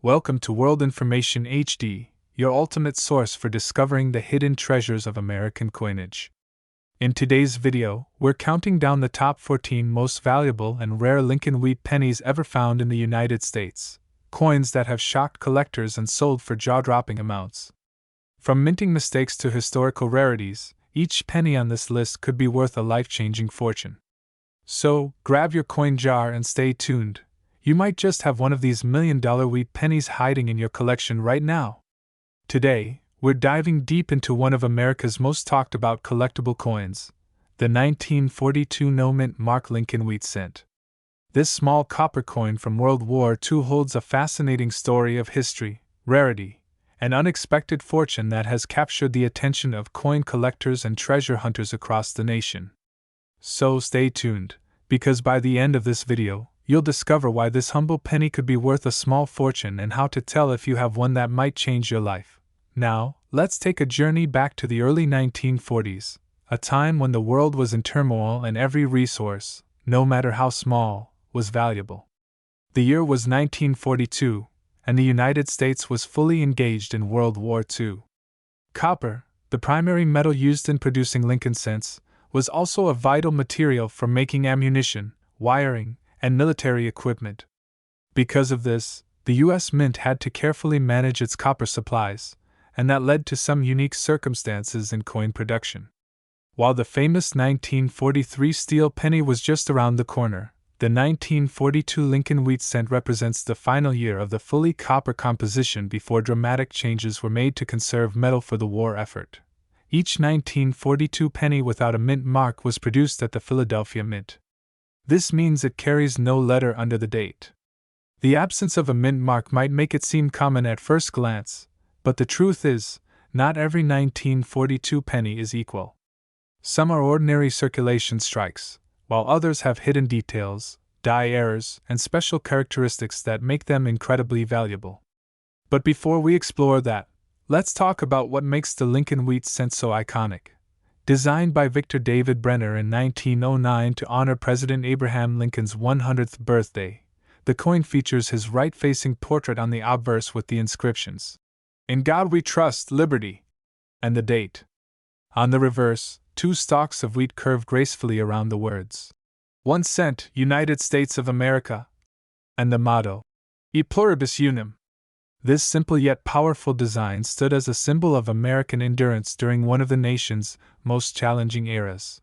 Welcome to World Information HD, your ultimate source for discovering the hidden treasures of American coinage. In today's video, we're counting down the top 14 most valuable and rare Lincoln wheat pennies ever found in the United States, coins that have shocked collectors and sold for jaw-dropping amounts. From minting mistakes to historical rarities, each penny on this list could be worth a life-changing fortune. So, grab your coin jar and stay tuned. You might just have one of these million-dollar wheat pennies hiding in your collection right now. Today, we're diving deep into one of America's most talked-about collectible coins, the 1942 no-mint mark Lincoln wheat cent. This small copper coin from World War II holds a fascinating story of history, rarity, and unexpected fortune that has captured the attention of coin collectors and treasure hunters across the nation. So stay tuned, because by the end of this video, you'll discover why this humble penny could be worth a small fortune and how to tell if you have one that might change your life. Now, let's take a journey back to the early 1940s, a time when the world was in turmoil and every resource, no matter how small, was valuable. The year was 1942, and the United States was fully engaged in World War II. Copper, the primary metal used in producing Lincoln cents, was also a vital material for making ammunition, wiring, and military equipment. Because of this, the U.S. Mint had to carefully manage its copper supplies, and that led to some unique circumstances in coin production. While the famous 1943 steel penny was just around the corner, the 1942 Lincoln wheat cent represents the final year of the fully copper composition before dramatic changes were made to conserve metal for the war effort. Each 1942 penny without a mint mark was produced at the Philadelphia Mint. This means it carries no letter under the date. The absence of a mint mark might make it seem common at first glance, but the truth is, not every 1942 penny is equal. Some are ordinary circulation strikes, while others have hidden details, die errors, and special characteristics that make them incredibly valuable. But before we explore that, let's talk about what makes the Lincoln wheat cent so iconic. Designed by Victor David Brenner in 1909 to honor President Abraham Lincoln's 100th birthday, the coin features his right-facing portrait on the obverse with the inscriptions, "In God We Trust, Liberty," and the date. On the reverse, two stalks of wheat curve gracefully around the words, 1 cent, United States of America, and the motto, E Pluribus Unum. This simple yet powerful design stood as a symbol of American endurance during one of the nation's most challenging eras.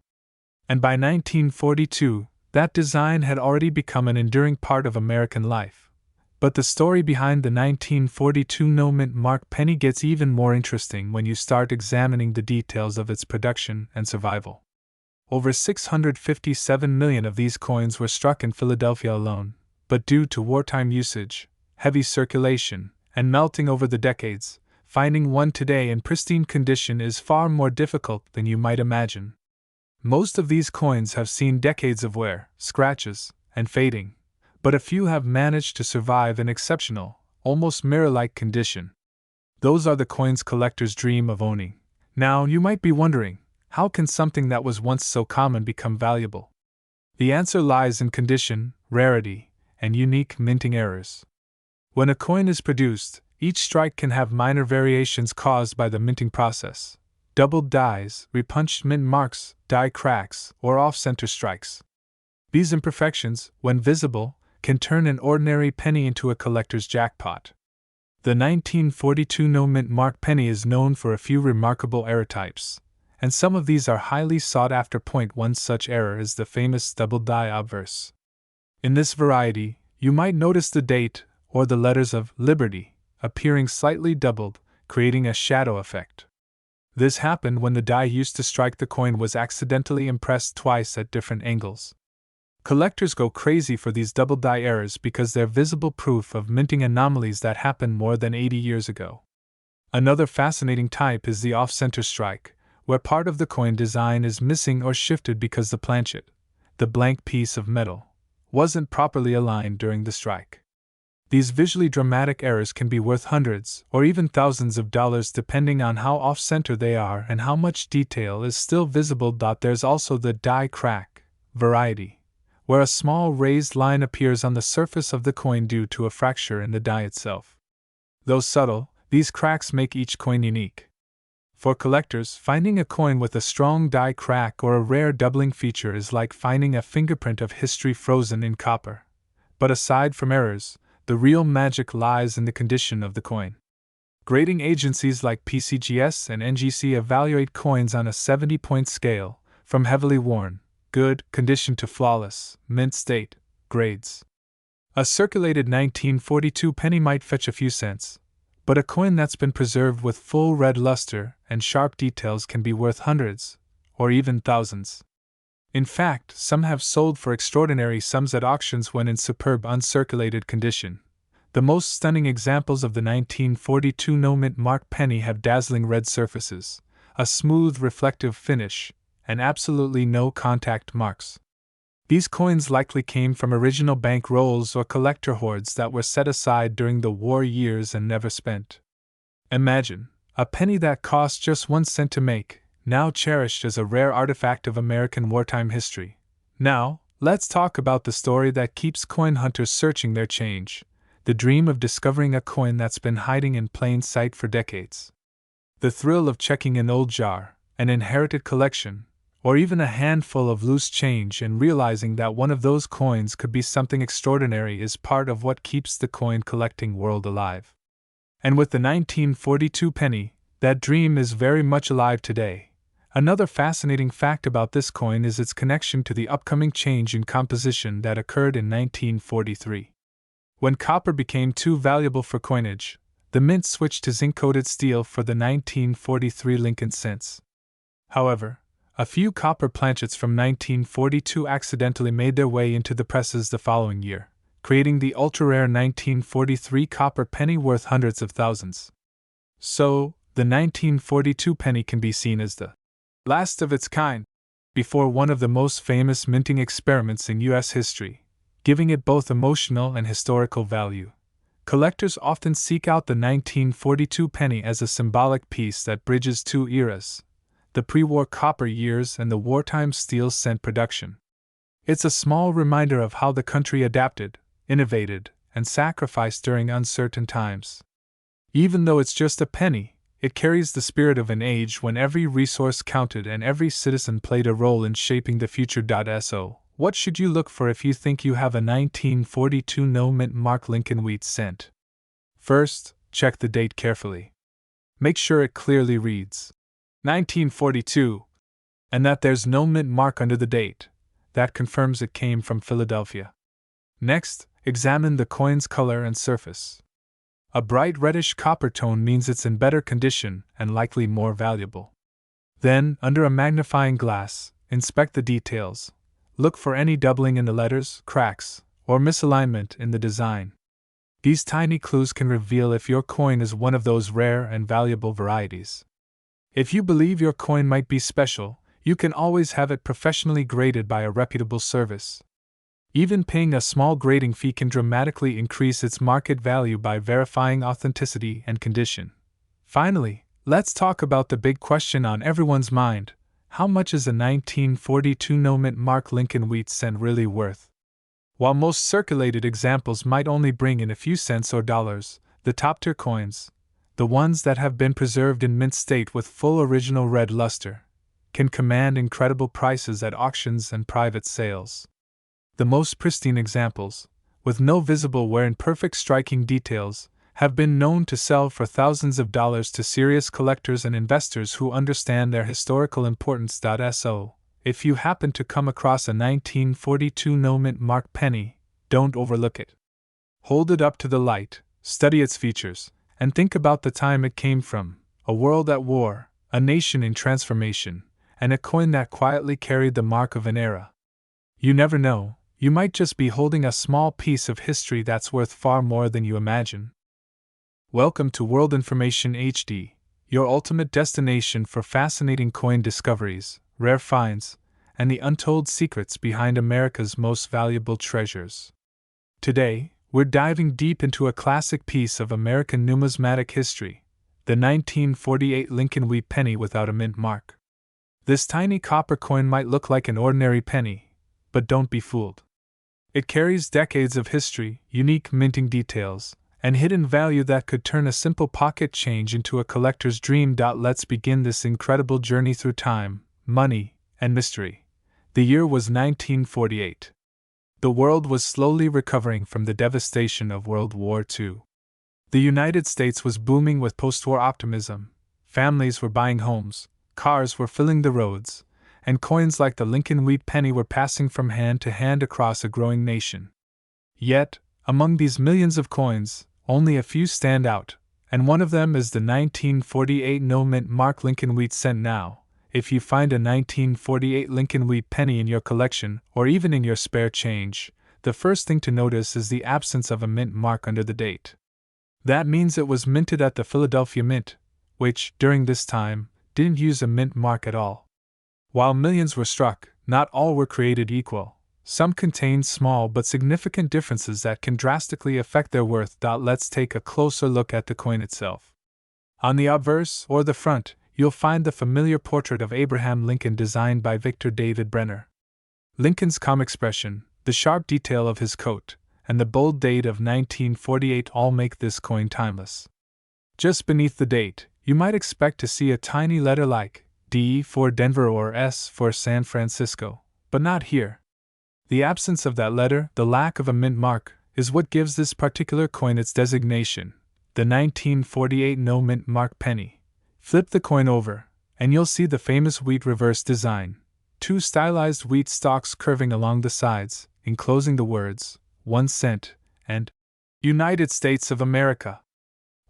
And by 1942, that design had already become an enduring part of American life. But the story behind the 1942 no-mint mark penny gets even more interesting when you start examining the details of its production and survival. Over 657 million of these coins were struck in Philadelphia alone, but due to wartime usage, heavy circulation, and melting over the decades, finding one today in pristine condition is far more difficult than you might imagine. Most of these coins have seen decades of wear, scratches, and fading, but a few have managed to survive in exceptional, almost mirror-like condition. Those are the coins collectors dream of owning. Now, you might be wondering, how can something that was once so common become valuable? The answer lies in condition, rarity, and unique minting errors. When a coin is produced, each strike can have minor variations caused by the minting process. Doubled dies, repunched mint marks, die cracks, or off-center strikes. These imperfections, when visible, can turn an ordinary penny into a collector's jackpot. The 1942 no-mint mark penny is known for a few remarkable error types, and some of these are highly sought after. One such error is the famous doubled die obverse. In this variety, you might notice the date, or the letters of Liberty, appearing slightly doubled, creating a shadow effect. This happened when the die used to strike the coin was accidentally impressed twice at different angles. Collectors go crazy for these double die errors because they're visible proof of minting anomalies that happened more than 80 years ago. Another fascinating type is the off-center strike, where part of the coin design is missing or shifted because the planchet, the blank piece of metal, wasn't properly aligned during the strike. These visually dramatic errors can be worth hundreds or even thousands of dollars depending on how off-center they are and how much detail is still visible. There's also the die crack variety, where a small raised line appears on the surface of the coin due to a fracture in the die itself. Though subtle, these cracks make each coin unique. For collectors, finding a coin with a strong die crack or a rare doubling feature is like finding a fingerprint of history frozen in copper. But aside from errors, the real magic lies in the condition of the coin. Grading agencies like PCGS and NGC evaluate coins on a 70-point scale, from heavily worn, good condition to flawless, mint state, grades. A circulated 1942 penny might fetch a few cents, but a coin that's been preserved with full red luster and sharp details can be worth hundreds, or even thousands. In fact, some have sold for extraordinary sums at auctions when in superb uncirculated condition. The most stunning examples of the 1942 no-mint mark penny have dazzling red surfaces, a smooth reflective finish, and absolutely no contact marks. These coins likely came from original bank rolls or collector hoards that were set aside during the war years and never spent. Imagine, a penny that cost just 1 cent to make, now cherished as a rare artifact of American wartime history. Now, let's talk about the story that keeps coin hunters searching their change, the dream of discovering a coin that's been hiding in plain sight for decades. The thrill of checking an old jar, an inherited collection, or even a handful of loose change and realizing that one of those coins could be something extraordinary is part of what keeps the coin collecting world alive. And with the 1942 penny, that dream is very much alive today. Another fascinating fact about this coin is its connection to the upcoming change in composition that occurred in 1943. When copper became too valuable for coinage, the mint switched to zinc-coated steel for the 1943 Lincoln cents. However, a few copper planchets from 1942 accidentally made their way into the presses the following year, creating the ultra-rare 1943 copper penny worth hundreds of thousands. So, the 1942 penny can be seen as the last of its kind, before one of the most famous minting experiments in U.S. history, giving it both emotional and historical value. Collectors often seek out the 1942 penny as a symbolic piece that bridges two eras, the pre-war copper years and the wartime steel cent production. It's a small reminder of how the country adapted, innovated, and sacrificed during uncertain times. Even though it's just a penny, it carries the spirit of an age when every resource counted and every citizen played a role in shaping the future. So, what should you look for if you think you have a 1942 no-mint mark Lincoln wheat cent? First, check the date carefully. Make sure it clearly reads 1942, and that there's no mint mark under the date. That confirms it came from Philadelphia. Next, examine the coin's color and surface. A bright reddish copper tone means it's in better condition and likely more valuable. Then, under a magnifying glass, inspect the details. Look for any doubling in the letters, cracks, or misalignment in the design. These tiny clues can reveal if your coin is one of those rare and valuable varieties. If you believe your coin might be special, you can always have it professionally graded by a reputable service. Even paying a small grading fee can dramatically increase its market value by verifying authenticity and condition. Finally, let's talk about the big question on everyone's mind: how much is a 1942 no-mint mark Lincoln wheat cent really worth? While most circulated examples might only bring in a few cents or dollars, the top-tier coins, the ones that have been preserved in mint state with full original red luster, can command incredible prices at auctions and private sales. The most pristine examples, with no visible wear and perfect striking details, have been known to sell for thousands of dollars to serious collectors and investors who understand their historical importance. So, if you happen to come across a 1942 no-mint mark penny, don't overlook it. Hold it up to the light, study its features, and think about the time it came from: a world at war, a nation in transformation, and a coin that quietly carried the mark of an era. You never know, you might just be holding a small piece of history that's worth far more than you imagine. Welcome to World Information HD, your ultimate destination for fascinating coin discoveries, rare finds, and the untold secrets behind America's most valuable treasures. Today, we're diving deep into a classic piece of American numismatic history, the 1948 Lincoln wheat penny without a mint mark. This tiny copper coin might look like an ordinary penny, but don't be fooled. It carries decades of history, unique minting details, An hidden value that could turn a simple pocket change into a collector's dream. Let's begin this incredible journey through time, money, and mystery. The year was 1948. The world was slowly recovering from the devastation of World War II. The United States was booming with post-war optimism. Families were buying homes, cars were filling the roads, and coins like the Lincoln wheat penny were passing from hand to hand across a growing nation. Yet, among these millions of coins, only a few stand out, and one of them is the 1948 no-mint mark Lincoln wheat cent. Now, if you find a 1948 Lincoln wheat penny in your collection or even in your spare change, the first thing to notice is the absence of a mint mark under the date. That means it was minted at the Philadelphia Mint, which, during this time, didn't use a mint mark at all. While millions were struck, not all were created equal. Some contained small but significant differences that can drastically affect their worth. Let's take a closer look at the coin itself. On the obverse, or the front, you'll find the familiar portrait of Abraham Lincoln designed by Victor David Brenner. Lincoln's calm expression, the sharp detail of his coat, and the bold date of 1948 all make this coin timeless. Just beneath the date, you might expect to see a tiny letter like D for Denver or S for San Francisco, but not here. The absence of that letter, the lack of a mint mark, is what gives this particular coin its designation, the 1948 no-mint mark penny. Flip the coin over, and you'll see the famous wheat reverse design, two stylized wheat stalks curving along the sides, enclosing the words, 1 cent, and United States of America.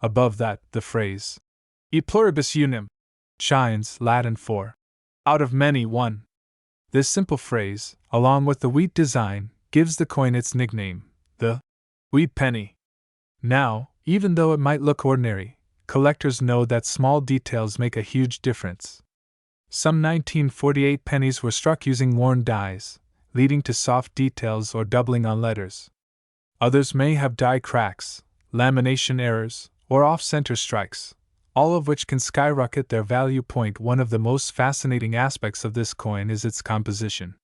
Above that, the phrase, E pluribus unum, shines, Latin for, out of many one. This simple phrase, along with the wheat design, gives the coin its nickname, the wheat penny. Now, even though it might look ordinary, collectors know that small details make a huge difference. Some 1948 pennies were struck using worn dies, leading to soft details or doubling on letters. Others may have die cracks, lamination errors, or off-center strikes, all of which can skyrocket their value. One of the most fascinating aspects of this coin is its composition.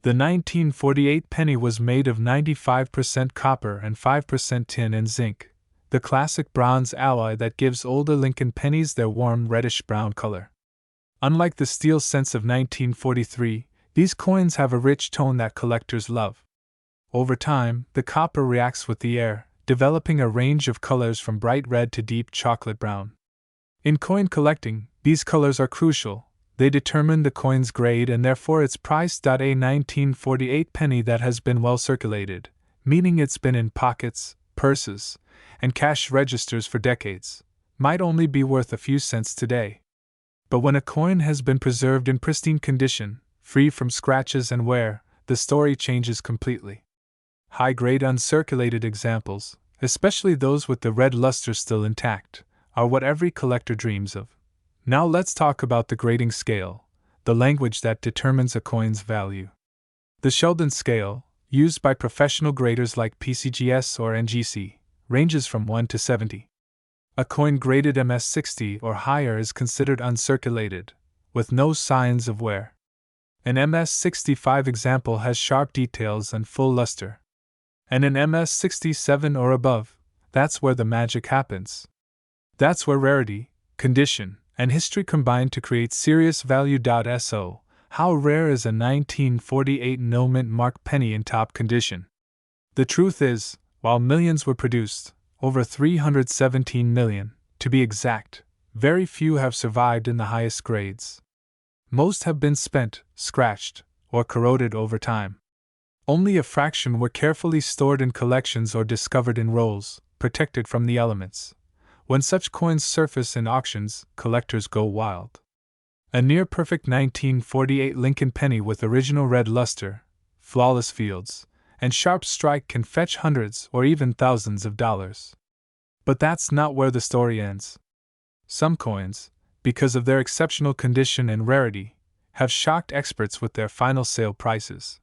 The 1948 penny was made of 95% copper and 5% tin and zinc, the classic bronze alloy that gives older Lincoln pennies their warm reddish-brown color. Unlike the steel cents of 1943, these coins have a rich tone that collectors love. Over time, the copper reacts with the air, developing a range of colors from bright red to deep chocolate brown. In coin collecting, these colors are crucial. They determine the coin's grade and therefore its price. A 1948 penny that has been well circulated, meaning it's been in pockets, purses, and cash registers for decades, might only be worth a few cents today. But when a coin has been preserved in pristine condition, free from scratches and wear, the story changes completely. High-grade uncirculated examples, especially those with the red luster still intact, are what every collector dreams of. Now let's talk about the grading scale, the language that determines a coin's value. The Sheldon scale, used by professional graders like PCGS or NGC, ranges from 1 to 70. A coin graded MS60 or higher is considered uncirculated, with no signs of wear. An MS65 example has sharp details and full luster. And an MS67 or above, that's where the magic happens. That's where rarity, condition, and history combine to create serious value. So, how rare is a 1948 no-mint mark penny in top condition? The truth is, while millions were produced, over 317 million, to be exact, very few have survived in the highest grades. Most have been spent, scratched, or corroded over time. Only a fraction were carefully stored in collections or discovered in rolls, protected from the elements. When such coins surface in auctions, collectors go wild. A near-perfect 1948 Lincoln penny with original red luster, flawless fields, and sharp strike can fetch hundreds or even thousands of dollars. But that's not where the story ends. Some coins, because of their exceptional condition and rarity, have shocked experts with their final sale prices.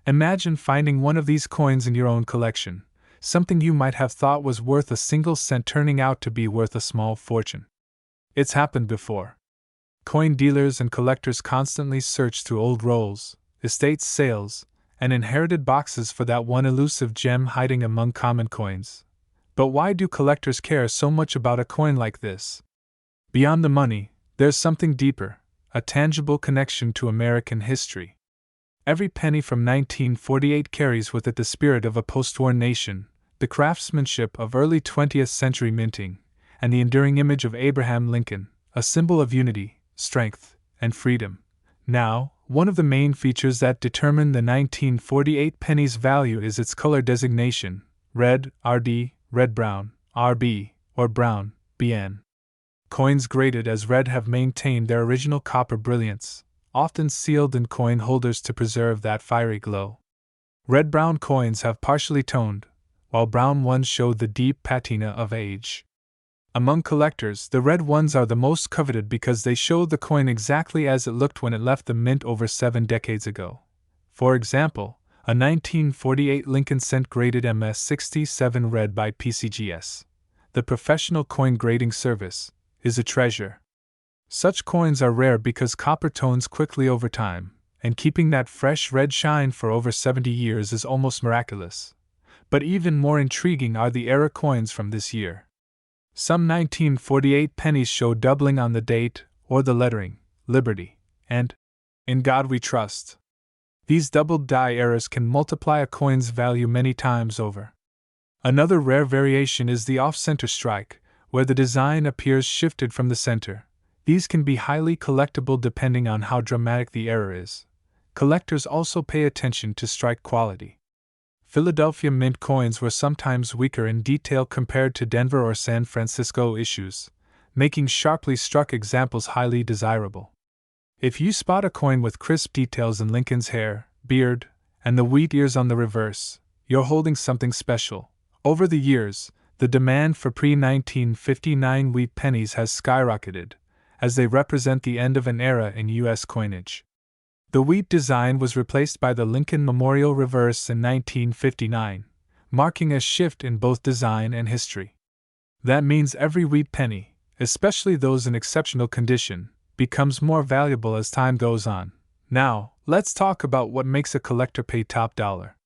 Imagine finding one of these coins in your own collection. Something you might have thought was worth a single cent turning out to be worth a small fortune. It's happened before. Coin dealers and collectors constantly search through old rolls, estate sales, and inherited boxes for that one elusive gem hiding among common coins. But why do collectors care so much about a coin like this? Beyond the money, there's something deeper, a tangible connection to American history. Every penny from 1948 carries with it the spirit of a post-war nation, the craftsmanship of early 20th century minting, and the enduring image of Abraham Lincoln, a symbol of unity, strength, and freedom. Now, one of the main features that determine the 1948 penny's value is its color designation: red, RD, red-brown, RB, or brown, BN. Coins graded as red have maintained their original copper brilliance, often sealed in coin holders to preserve that fiery glow. Red-brown coins have partially toned, while brown ones show the deep patina of age. Among collectors, the red ones are the most coveted because they show the coin exactly as it looked when it left the mint over 7 decades ago. For example, a 1948 Lincoln cent graded MS-67 red by PCGS, the professional coin grading service, is a treasure. Such coins are rare because copper tones quickly over time, and keeping that fresh red shine for over 70 years is almost miraculous. But even more intriguing are the era coins from this year. Some 1948 pennies show doubling on the date or the lettering, Liberty, and In God We Trust. These doubled die errors can multiply a coin's value many times over. Another rare variation is the off-center strike, where the design appears shifted from the center. These can be highly collectible depending on how dramatic the error is. Collectors also pay attention to strike quality. Philadelphia Mint coins were sometimes weaker in detail compared to Denver or San Francisco issues, making sharply struck examples highly desirable. If you spot a coin with crisp details in Lincoln's hair, beard, and the wheat ears on the reverse, you're holding something special. Over the years, the demand for pre-1959 wheat pennies has skyrocketed, as they represent the end of an era in U.S. coinage. The wheat design was replaced by the Lincoln Memorial reverse in 1959, marking a shift in both design and history. That means every wheat penny, especially those in exceptional condition, becomes more valuable as time goes on. Now, let's talk about what makes a collector pay top dollar.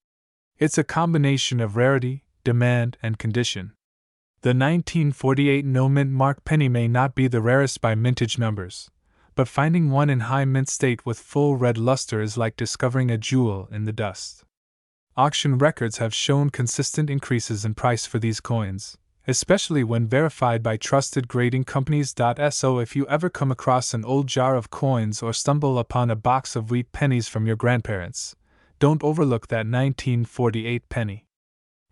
It's a combination of rarity, demand, and condition. The 1948 no-mint mark penny may not be the rarest by mintage numbers, but finding one in high mint state with full red luster is like discovering a jewel in the dust. Auction records have shown consistent increases in price for these coins, especially when verified by trusted grading companies. So if you ever come across an old jar of coins or stumble upon a box of wheat pennies from your grandparents, don't overlook that 1948 penny.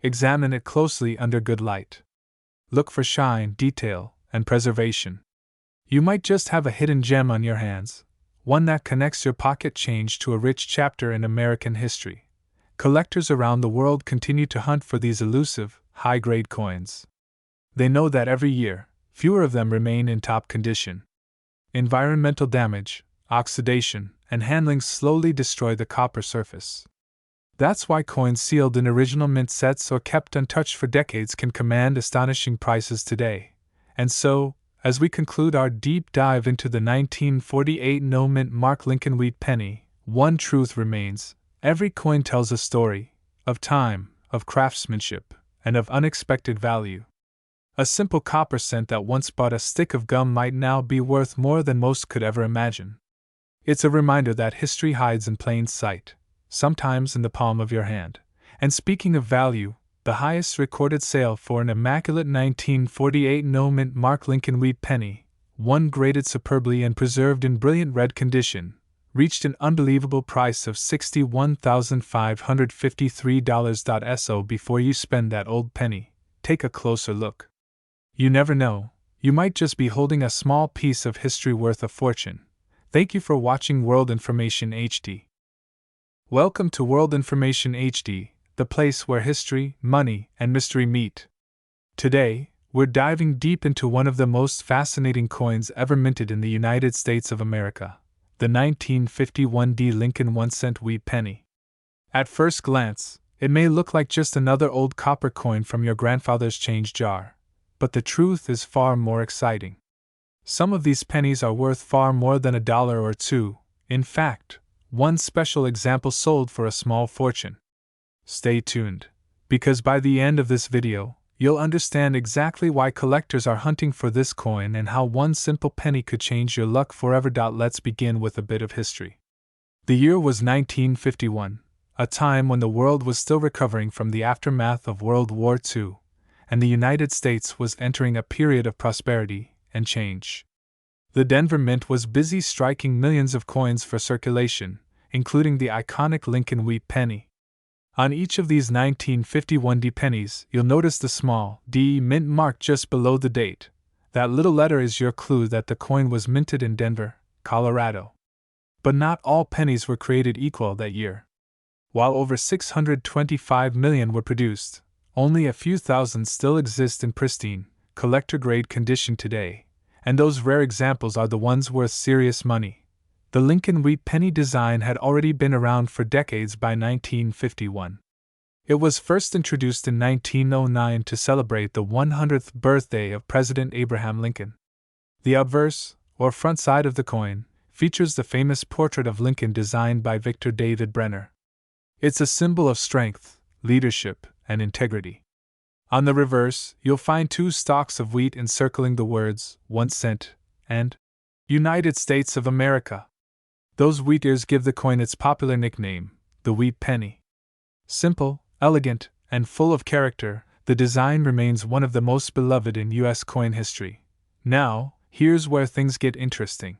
Examine it closely under good light. Look for shine, detail, and preservation. You might just have a hidden gem on your hands, one that connects your pocket change to a rich chapter in American history. Collectors around the world continue to hunt for these elusive, high-grade coins. They know that every year, fewer of them remain in top condition. Environmental damage, oxidation, and handling slowly destroy the copper surface. That's why coins sealed in original mint sets or kept untouched for decades can command astonishing prices today. And so, as we conclude our deep dive into the 1948 no-mint mark Lincoln wheat penny, one truth remains: every coin tells a story, of time, of craftsmanship, and of unexpected value. A simple copper cent that once bought a stick of gum might now be worth more than most could ever imagine. It's a reminder that history hides in plain sight, sometimes in the palm of your hand. And speaking of value, the highest recorded sale for an immaculate 1948 no-mint mark Lincoln wheat penny, one graded superbly and preserved in brilliant red condition, reached an unbelievable price of $61,553. So before you spend that old penny, take a closer look. You never know, you might just be holding a small piece of history worth a fortune. Thank you for watching World Information HD. Welcome to World Information HD, the place where history, money, and mystery meet. Today, we're diving deep into one of the most fascinating coins ever minted in the United States of America, the 1951 Lincoln 1-cent wheat penny. At first glance, it may look like just another old copper coin from your grandfather's change jar, but the truth is far more exciting. Some of these pennies are worth far more than $1 or $2. In fact, one special example sold for a small fortune. Stay tuned, because by the end of this video, you'll understand exactly why collectors are hunting for this coin and how one simple penny could change your luck forever. Let's begin with a bit of history. The year was 1951, a time when the world was still recovering from the aftermath of World War II, and the United States was entering a period of prosperity and change. The Denver Mint was busy striking millions of coins for circulation, including the iconic Lincoln Wheat penny. On each of these 1951 D pennies, you'll notice the small D mint mark just below the date. That little letter is your clue that the coin was minted in Denver, Colorado. But not all pennies were created equal that year. While over 625 million were produced, only a few thousand still exist in pristine, collector-grade condition today, and those rare examples are the ones worth serious money. The Lincoln Wheat penny design had already been around for decades by 1951. It was first introduced in 1909 to celebrate the 100th birthday of President Abraham Lincoln. The obverse, or front side of the coin, features the famous portrait of Lincoln designed by Victor David Brenner. It's a symbol of strength, leadership, and integrity. On the reverse, you'll find two stalks of wheat encircling the words 1 cent and United States of America. Those wheat ears give the coin its popular nickname, the Wheat Penny. Simple, elegant, and full of character, the design remains one of the most beloved in U.S. coin history. Now, here's where things get interesting.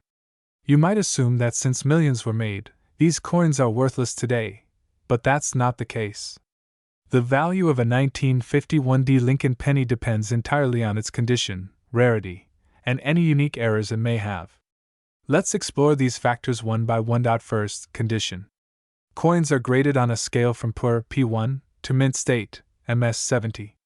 You might assume that since millions were made, these coins are worthless today, but that's not the case. The value of a 1951 D Lincoln penny depends entirely on its condition, rarity, and any unique errors it may have. Let's explore these factors one by one. First, condition. Coins are graded on a scale from poor P1 to mint state, MS 70.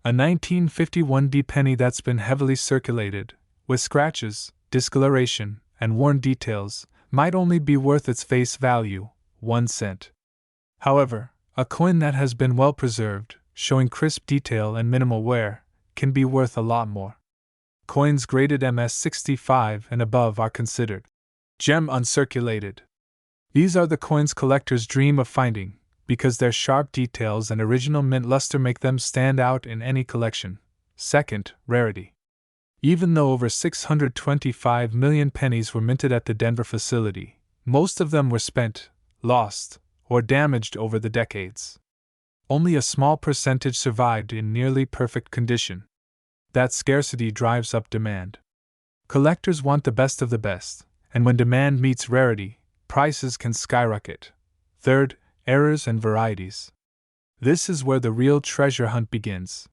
A 1951 D penny that's been heavily circulated, with scratches, discoloration, and worn details, might only be worth its face value, 1 cent. However, a coin that has been well preserved, showing crisp detail and minimal wear, can be worth a lot more. Coins graded MS 65 and above are considered gem uncirculated. These are the coins collectors dream of finding, because their sharp details and original mint luster make them stand out in any collection. Second, rarity. Even though over 625 million pennies were minted at the Denver facility, most of them were spent, lost, or damaged over the decades. Only a small percentage survived in nearly perfect condition. That scarcity drives up demand. Collectors want the best of the best, and when demand meets rarity, prices can skyrocket. Third, errors and varieties. This is where the real treasure hunt begins.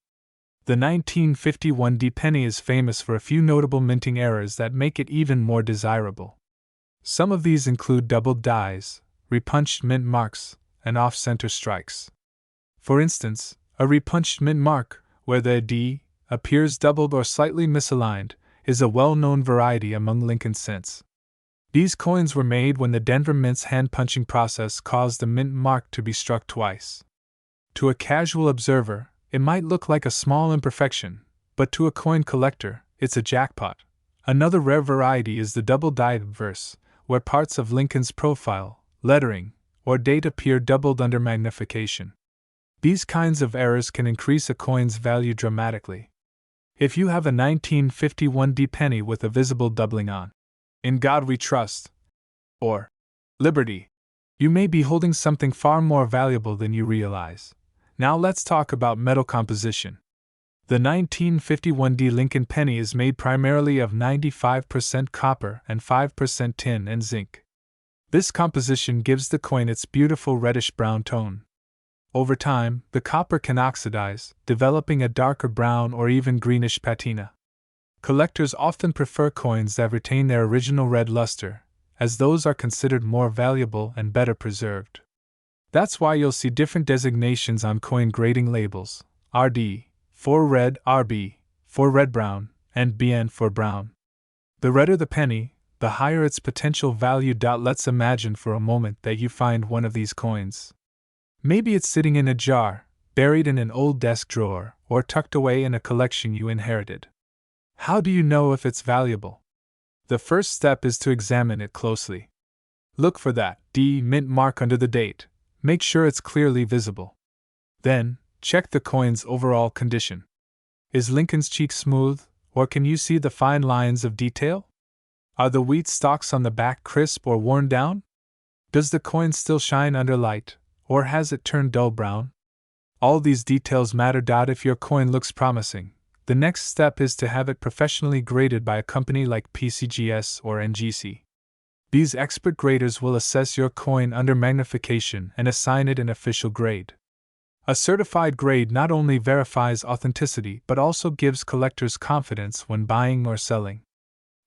The 1951 D penny is famous for a few notable minting errors that make it even more desirable. Some of these include doubled dies, repunched mint marks, and off-center strikes. For instance, a repunched mint mark, where the D appears doubled or slightly misaligned, is a well-known variety among Lincoln cents. These coins were made when the Denver Mint's hand-punching process caused the mint mark to be struck twice. To a casual observer, it might look like a small imperfection, but to a coin collector, it's a jackpot. Another rare variety is the double-die obverse, where parts of Lincoln's profile, lettering, or date appear doubled under magnification. These kinds of errors can increase a coin's value dramatically. If you have a 1951 D penny with a visible doubling on "In God We Trust" or "Liberty," you may be holding something far more valuable than you realize. Now let's talk about metal composition. The 1951 D Lincoln penny is made primarily of 95% copper and 5% tin and zinc. This composition gives the coin its beautiful reddish-brown tone. Over time, the copper can oxidize, developing a darker brown or even greenish patina. Collectors often prefer coins that retain their original red luster, as those are considered more valuable and better preserved. That's why you'll see different designations on coin grading labels: RD for red, RB for red-brown, and BN for brown. The redder the penny, the higher its potential value. Let's imagine for a moment that you find one of these coins. Maybe it's sitting in a jar, buried in an old desk drawer, or tucked away in a collection you inherited. How do you know if it's valuable? The first step is to examine it closely. Look for that D mint mark under the date. Make sure it's clearly visible. Then, check the coin's overall condition. Is Lincoln's cheek smooth, or can you see the fine lines of detail? Are the wheat stalks on the back crisp or worn down? Does the coin still shine under light, or has it turned dull brown? All these details matter. If your coin looks promising, the next step is to have it professionally graded by a company like PCGS or NGC. These expert graders will assess your coin under magnification and assign it an official grade. A certified grade not only verifies authenticity but also gives collectors confidence when buying or selling.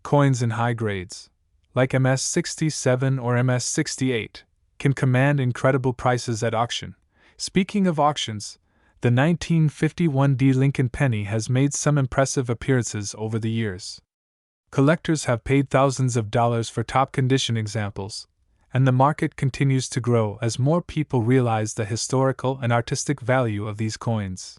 Coins in high grades, like MS-67 or MS-68, can command incredible prices at auction. Speaking of auctions, the 1951 D Lincoln penny has made some impressive appearances over the years. Collectors have paid thousands of dollars for top condition examples, and the market continues to grow as more people realize the historical and artistic value of these coins.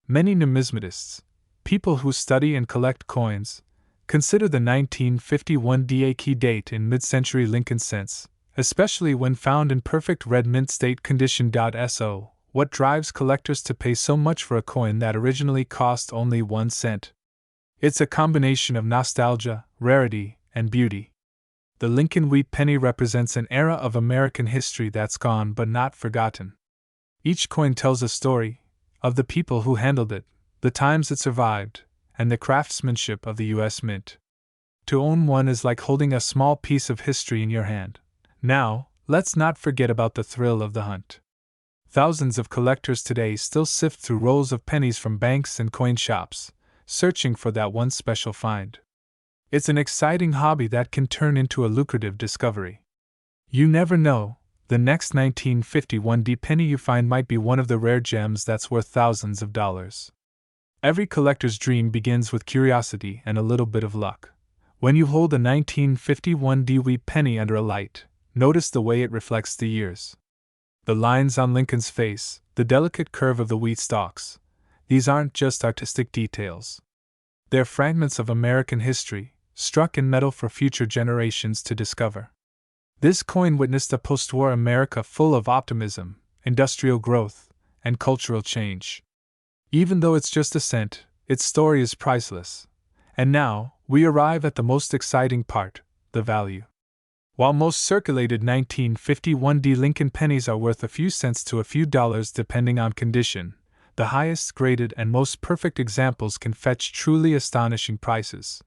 Many numismatists, people who study and collect coins, consider the 1951 D a key date in mid-century Lincoln sense, especially when found in perfect red mint state condition. So, what drives collectors to pay so much for a coin that originally cost only 1 cent? It's a combination of nostalgia, rarity, and beauty. The Lincoln wheat penny represents an era of American history that's gone but not forgotten. Each coin tells a story of the people who handled it, the times it survived, and the craftsmanship of the U.S. Mint. To own one is like holding a small piece of history in your hand. Now, let's not forget about the thrill of the hunt. Thousands of collectors today still sift through rolls of pennies from banks and coin shops, searching for that one special find. It's an exciting hobby that can turn into a lucrative discovery. You never know, the next 1951 D penny you find might be one of the rare gems that's worth thousands of dollars. Every collector's dream begins with curiosity and a little bit of luck. When you hold a 1951 D wheat penny under a light, notice the way it reflects the years. The lines on Lincoln's face, the delicate curve of the wheat stalks. These aren't just artistic details. They're fragments of American history, struck in metal for future generations to discover. This coin witnessed a post-war America full of optimism, industrial growth, and cultural change. Even though it's just a cent, its story is priceless. And now, we arrive at the most exciting part, the value. While most circulated 1951 D Lincoln pennies are worth a few cents to a few dollars depending on condition, the highest graded and most perfect examples can fetch truly astonishing prices.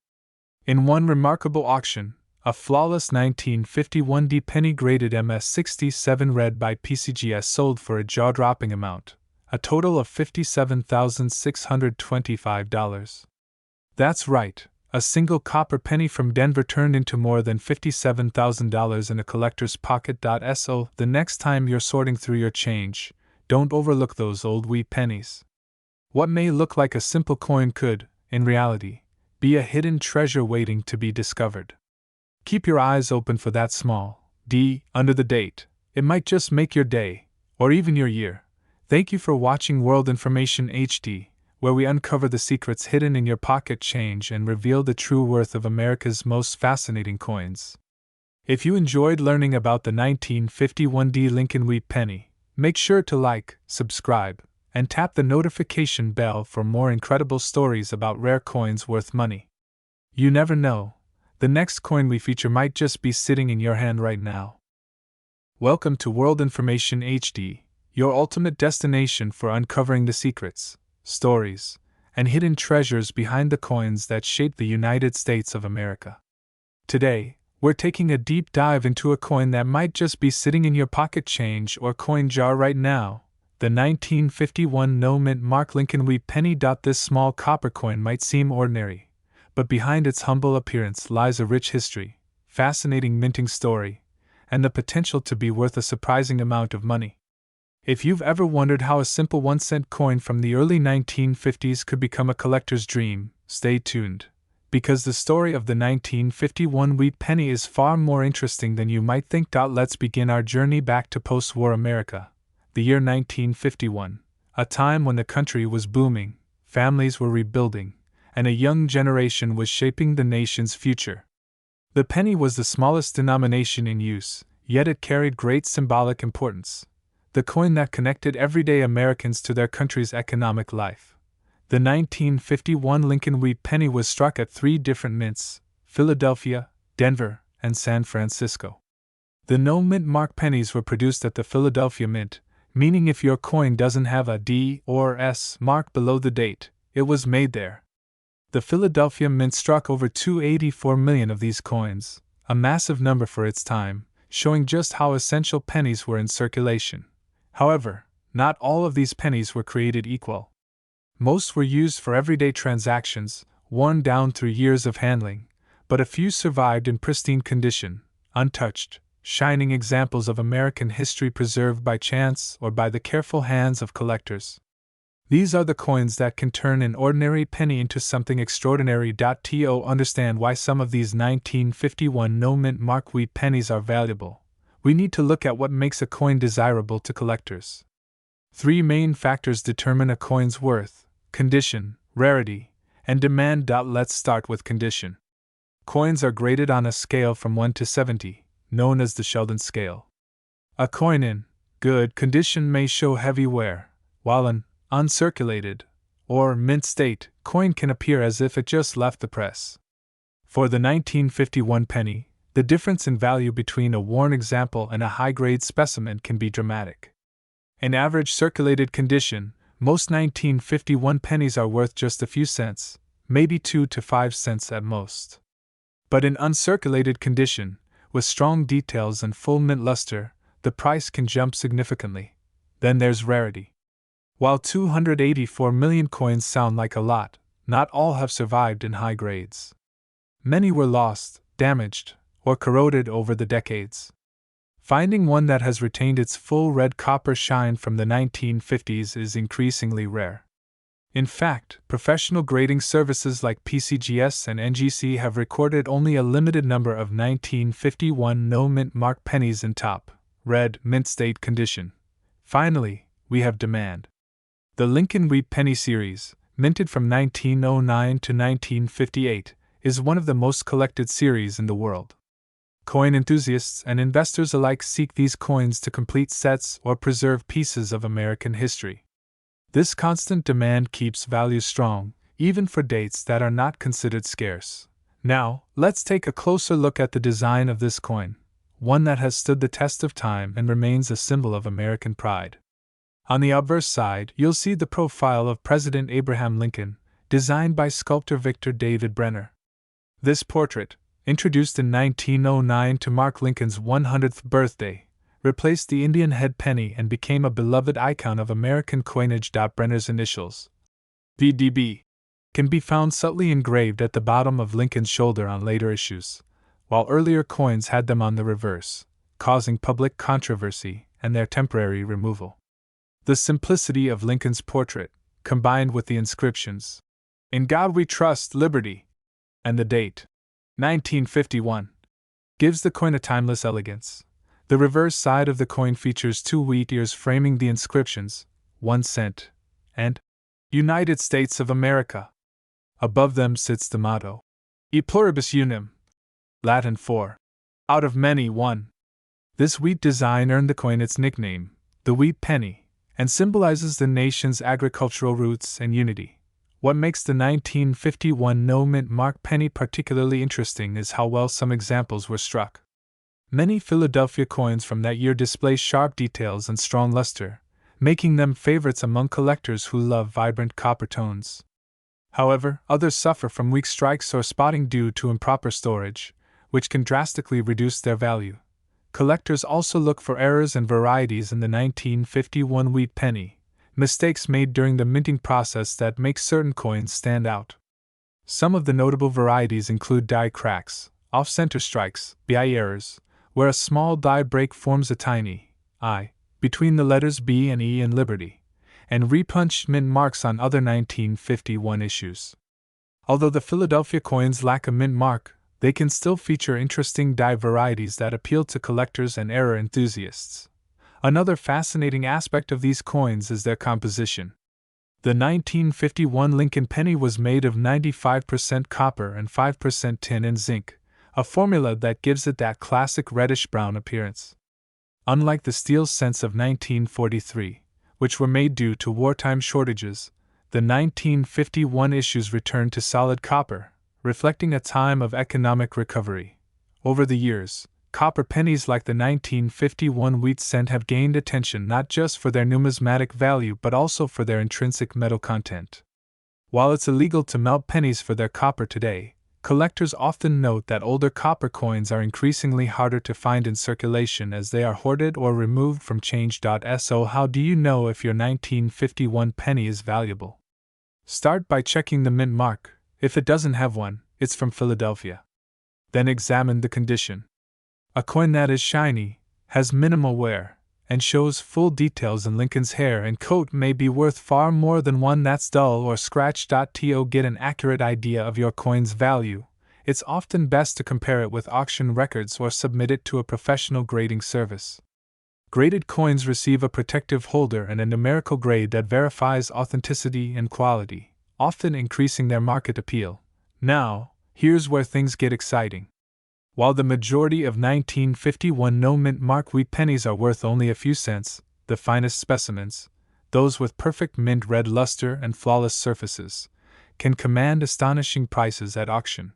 In one remarkable auction, a flawless 1951 D penny graded MS-67 red by PCGS sold for a jaw-dropping amount, a total of $57,625. That's right, a single copper penny from Denver turned into more than $57,000 in a collector's pocket. So, the next time you're sorting through your change, don't overlook those old wheat pennies. What may look like a simple coin could, in reality, be a hidden treasure waiting to be discovered. Keep your eyes open for that small D under the date. It might just make your day, or even your year. Thank you for watching World Information HD, where we uncover the secrets hidden in your pocket change and reveal the true worth of America's most fascinating coins. If you enjoyed learning about the 1951 D Lincoln wheat penny, make sure to like, subscribe, and tap the notification bell for more incredible stories about rare coins worth money. You never know, the next coin we feature might just be sitting in your hand right now. Welcome to World Information HD, your ultimate destination for uncovering the secrets, stories, and hidden treasures behind the coins that shape the United States of America. Today, we're taking a deep dive into a coin that might just be sitting in your pocket change or coin jar right now, the 1951 no-mint mark Lincoln wheat penny. This small copper coin might seem ordinary, but behind its humble appearance lies a rich history, fascinating minting story, and the potential to be worth a surprising amount of money. If you've ever wondered how a simple 1-cent coin from the early 1950s could become a collector's dream, stay tuned, because the story of the 1951 wheat penny is far more interesting than you might think. Let's begin our journey back to post-war America, the year 1951, a time when the country was booming, families were rebuilding, and a young generation was shaping the nation's future. The penny was the smallest denomination in use, yet it carried great symbolic importance. The coin that connected everyday Americans to their country's economic life. The 1951 Lincoln Wheat penny was struck at 3 different mints: Philadelphia, Denver, and San Francisco. The no-mint mark pennies were produced at the Philadelphia Mint, meaning if your coin doesn't have a D or S mark below the date, it was made there. The Philadelphia Mint struck over 284 million of these coins, a massive number for its time, showing just how essential pennies were in circulation. However, not all of these pennies were created equal. Most were used for everyday transactions, worn down through years of handling, but a few survived in pristine condition, untouched, shining examples of American history preserved by chance or by the careful hands of collectors. These are the coins that can turn an ordinary penny into something extraordinary. To understand why some of these 1951 no-mint mark wheat pennies are valuable, we need to look at what makes a coin desirable to collectors. 3 main factors determine a coin's worth: condition, rarity, and demand. Let's start with condition. Coins are graded on a scale from 1 to 70, known as the Sheldon scale. A coin in good condition may show heavy wear, while an uncirculated or mint state coin can appear as if it just left the press. For the 1951 penny, the difference in value between a worn example and a high-grade specimen can be dramatic. In average circulated condition, most 1951 pennies are worth just a few cents, maybe 2 to 5 cents at most. But in uncirculated condition, with strong details and full mint luster, the price can jump significantly. Then there's rarity. While 284 million coins sound like a lot, not all have survived in high grades. Many were lost, damaged, or corroded over the decades. Finding one that has retained its full red copper shine from the 1950s is increasingly rare. In fact, professional grading services like PCGS and NGC have recorded only a limited number of 1951 no-mint mark pennies in top, red, mint state condition. Finally, we have demand. The Lincoln Wheat Penny series, minted from 1909 to 1958, is one of the most collected series in the world. Coin enthusiasts and investors alike seek these coins to complete sets or preserve pieces of American history. This constant demand keeps value strong, even for dates that are not considered scarce. Now, let's take a closer look at the design of this coin, one that has stood the test of time and remains a symbol of American pride. On the obverse side, you'll see the profile of President Abraham Lincoln, designed by sculptor Victor David Brenner. This portrait, introduced in 1909 to mark Lincoln's 100th birthday, replaced the Indian head penny and became a beloved icon of American coinage. Brenner's initials, VDB, can be found subtly engraved at the bottom of Lincoln's shoulder on later issues, while earlier coins had them on the reverse, causing public controversy and their temporary removal. The simplicity of Lincoln's portrait, combined with the inscriptions, "In God We Trust, Liberty," and the date, 1951, gives the coin a timeless elegance. The reverse side of the coin features 2 wheat ears framing the inscriptions, 1 cent, and United States of America. Above them sits the motto, E pluribus unum, Latin for out of many, one. This wheat design earned the coin its nickname, the wheat penny, and symbolizes the nation's agricultural roots and unity. What makes the 1951 no-mint mark penny particularly interesting is how well some examples were struck. Many Philadelphia coins from that year display sharp details and strong luster, making them favorites among collectors who love vibrant copper tones. However, others suffer from weak strikes or spotting due to improper storage, which can drastically reduce their value. Collectors also look for errors and varieties in the 1951 wheat penny, mistakes made during the minting process that make certain coins stand out. Some of the notable varieties include die cracks, off-center strikes, BI errors, where a small die break forms a tiny I between the letters B and E in Liberty, and repunched mint marks on other 1951 issues. Although the Philadelphia coins lack a mint mark, they can still feature interesting die varieties that appeal to collectors and error enthusiasts. Another fascinating aspect of these coins is their composition. The 1951 Lincoln penny was made of 95% copper and 5% tin and zinc, a formula that gives it that classic reddish-brown appearance. Unlike the steel cents of 1943, which were made due to wartime shortages, the 1951 issues returned to solid copper, reflecting a time of economic recovery. Over the years, copper pennies like the 1951 wheat cent have gained attention not just for their numismatic value but also for their intrinsic metal content. While it's illegal to melt pennies for their copper today, collectors often note that older copper coins are increasingly harder to find in circulation as they are hoarded or removed from change.so. How do you know if your 1951 penny is valuable? Start by checking the mint mark. If it doesn't have one, it's from Philadelphia. Then examine the condition. A coin that is shiny, has minimal wear, and shows full details in Lincoln's hair and coat may be worth far more than one that's dull or scratched. To get an accurate idea of your coin's value, it's often best to compare it with auction records or submit it to a professional grading service. Graded coins receive a protective holder and a numerical grade that verifies authenticity and quality, often increasing their market appeal. Now, here's where things get exciting. While the majority of 1951 no-mint mark wheat pennies are worth only a few cents, the finest specimens, those with perfect mint red luster and flawless surfaces, can command astonishing prices at auction.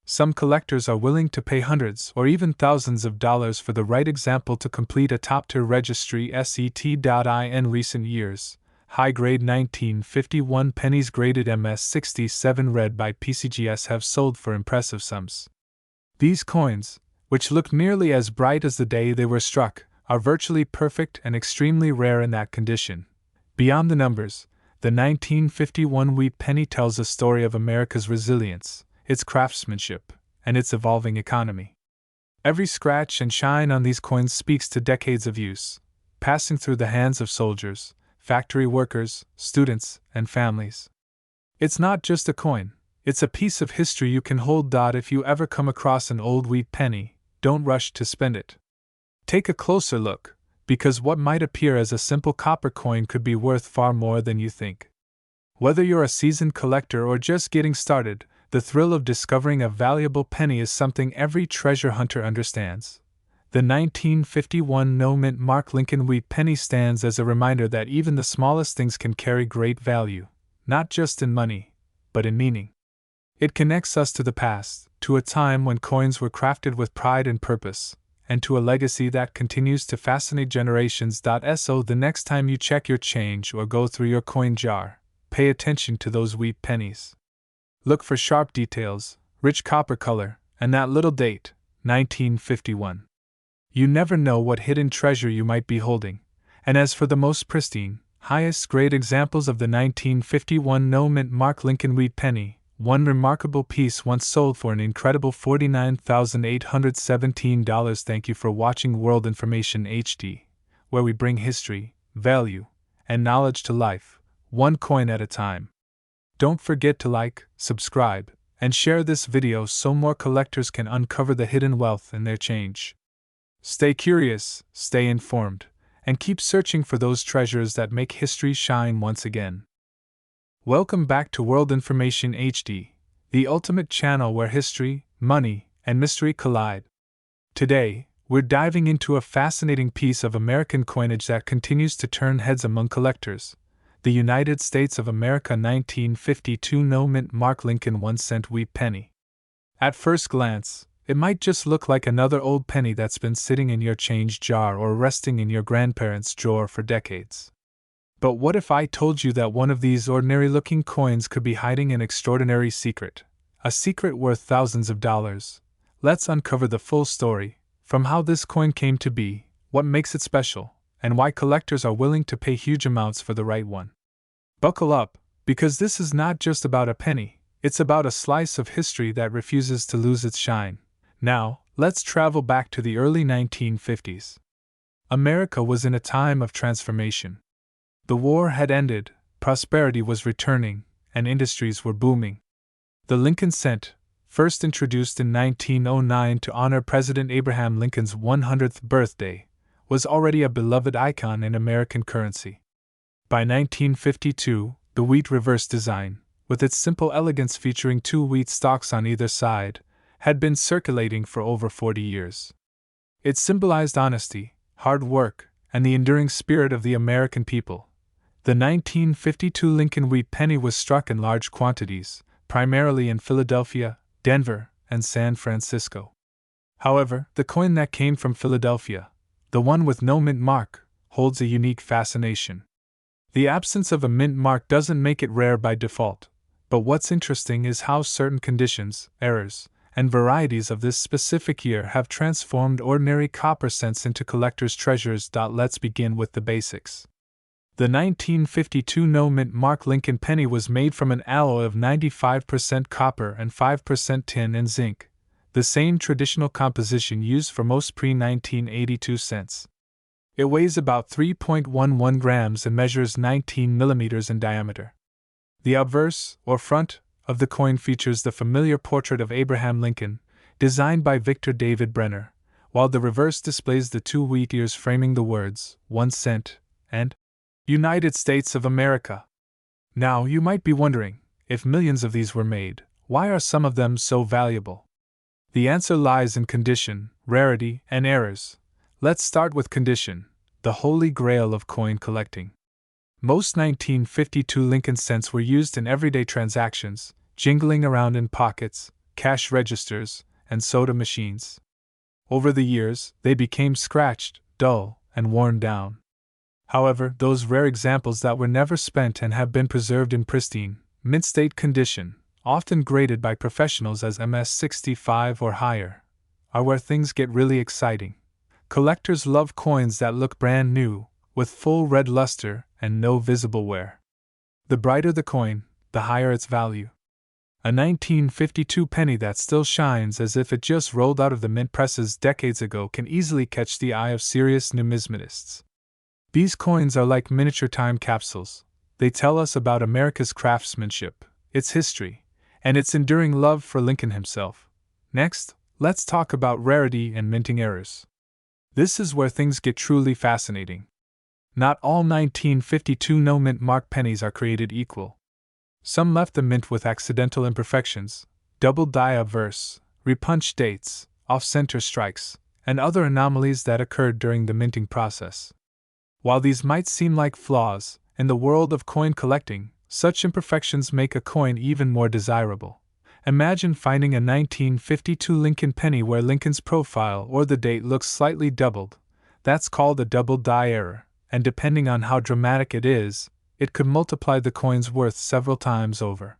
Some collectors are willing to pay hundreds or even thousands of dollars for the right example to complete a top-tier registry. In recent years, high-grade 1951 pennies graded MS67 red by PCGS have sold for impressive sums. These coins, which look nearly as bright as the day they were struck, are virtually perfect and extremely rare in that condition. Beyond the numbers, the 1951 wheat penny tells a story of America's resilience, its craftsmanship, and its evolving economy. Every scratch and shine on these coins speaks to decades of use, passing through the hands of soldiers, factory workers, students, and families. It's not just a coin. It's a piece of history you can hold. If you ever come across an old wheat penny, don't rush to spend it. Take a closer look, because what might appear as a simple copper coin could be worth far more than you think. Whether you're a seasoned collector or just getting started, the thrill of discovering a valuable penny is something every treasure hunter understands. The 1951 no-mint mark Lincoln wheat penny stands as a reminder that even the smallest things can carry great value, not just in money, but in meaning. It connects us to the past, to a time when coins were crafted with pride and purpose, and to a legacy that continues to fascinate generations. So the next time you check your change or go through your coin jar, pay attention to those wheat pennies. Look for sharp details, rich copper color, and that little date, 1951. You never know what hidden treasure you might be holding. And as for the most pristine, highest grade examples of the 1951 no-mint mark Lincoln wheat penny, one remarkable piece once sold for an incredible $49,817. Thank you for watching World Information HD, where we bring history, value, and knowledge to life, one coin at a time. Don't forget to like, subscribe, and share this video so more collectors can uncover the hidden wealth in their change. Stay curious, stay informed, and keep searching for those treasures that make history shine once again. Welcome back to World Information HD, the ultimate channel where history, money, and mystery collide. Today, we're diving into a fascinating piece of American coinage that continues to turn heads among collectors: the United States of America 1952 no-mint mark Lincoln 1-cent wheat penny. At first glance, it might just look like another old penny that's been sitting in your change jar or resting in your grandparents' drawer for decades. But what if I told you that one of these ordinary-looking coins could be hiding an extraordinary secret, a secret worth thousands of dollars? Let's uncover the full story, from how this coin came to be, what makes it special, and why collectors are willing to pay huge amounts for the right one. Buckle up, because this is not just about a penny, it's about a slice of history that refuses to lose its shine. Now, let's travel back to the early 1950s. America was in a time of transformation. The war had ended, prosperity was returning, and industries were booming. The Lincoln cent, first introduced in 1909 to honor President Abraham Lincoln's 100th birthday, was already a beloved icon in American currency. By 1952, the wheat reverse design, with its simple elegance featuring two wheat stalks on either side, had been circulating for over 40 years. It symbolized honesty, hard work, and the enduring spirit of the American people. The 1952 Lincoln wheat penny was struck in large quantities, primarily in Philadelphia, Denver, and San Francisco. However, the coin that came from Philadelphia, the one with no mint mark, holds a unique fascination. The absence of a mint mark doesn't make it rare by default, but what's interesting is how certain conditions, errors, and varieties of this specific year have transformed ordinary copper cents into collector's treasures. Let's begin with the basics. The 1952 no mint mark Lincoln penny was made from an alloy of 95% copper and 5% tin and zinc, the same traditional composition used for most pre-1982 cents. It weighs about 3.11 grams and measures 19 millimeters in diameter. The obverse, or front, of the coin features the familiar portrait of Abraham Lincoln, designed by Victor David Brenner, while the reverse displays the two wheat ears framing the words, 1 cent, and United States of America. Now, you might be wondering, if millions of these were made, why are some of them so valuable? The answer lies in condition, rarity, and errors. Let's start with condition, the holy grail of coin collecting. Most 1952 Lincoln cents were used in everyday transactions, jingling around in pockets, cash registers, and soda machines. Over the years, they became scratched, dull, and worn down. However, those rare examples that were never spent and have been preserved in pristine, mint-state condition, often graded by professionals as MS-65 or higher, are where things get really exciting. Collectors love coins that look brand new, with full red luster and no visible wear. The brighter the coin, the higher its value. A 1952 penny that still shines as if it just rolled out of the mint presses decades ago can easily catch the eye of serious numismatists. These coins are like miniature time capsules. They tell us about America's craftsmanship, its history, and its enduring love for Lincoln himself. Next, let's talk about rarity and minting errors. This is where things get truly fascinating. Not all 1952 no mint mark pennies are created equal. Some left the mint with accidental imperfections, double die obverse, repunched dates, off-center strikes, and other anomalies that occurred during the minting process. While these might seem like flaws, in the world of coin collecting, such imperfections make a coin even more desirable. Imagine finding a 1952 Lincoln penny where Lincoln's profile or the date looks slightly doubled. That's called a double die error, and depending on how dramatic it is, it could multiply the coin's worth several times over.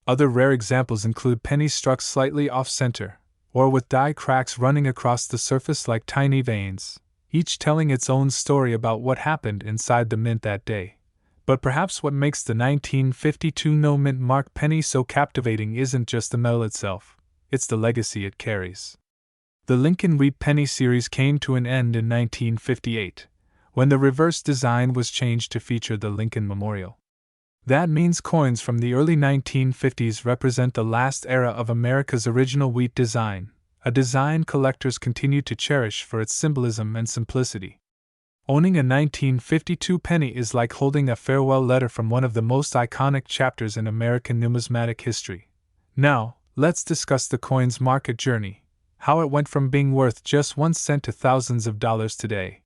Other rare examples include pennies struck slightly off-center, or with die cracks running across the surface like tiny veins, each telling its own story about what happened inside the mint that day. But perhaps what makes the 1952 no mint mark penny so captivating isn't just the metal itself, it's the legacy it carries. The Lincoln wheat penny series came to an end in 1958, when the reverse design was changed to feature the Lincoln Memorial. That means coins from the early 1950s represent the last era of America's original wheat design, a design collectors continue to cherish for its symbolism and simplicity. Owning a 1952 penny is like holding a farewell letter from one of the most iconic chapters in American numismatic history. Now, let's discuss the coin's market journey, how it went from being worth just 1 cent to thousands of dollars today.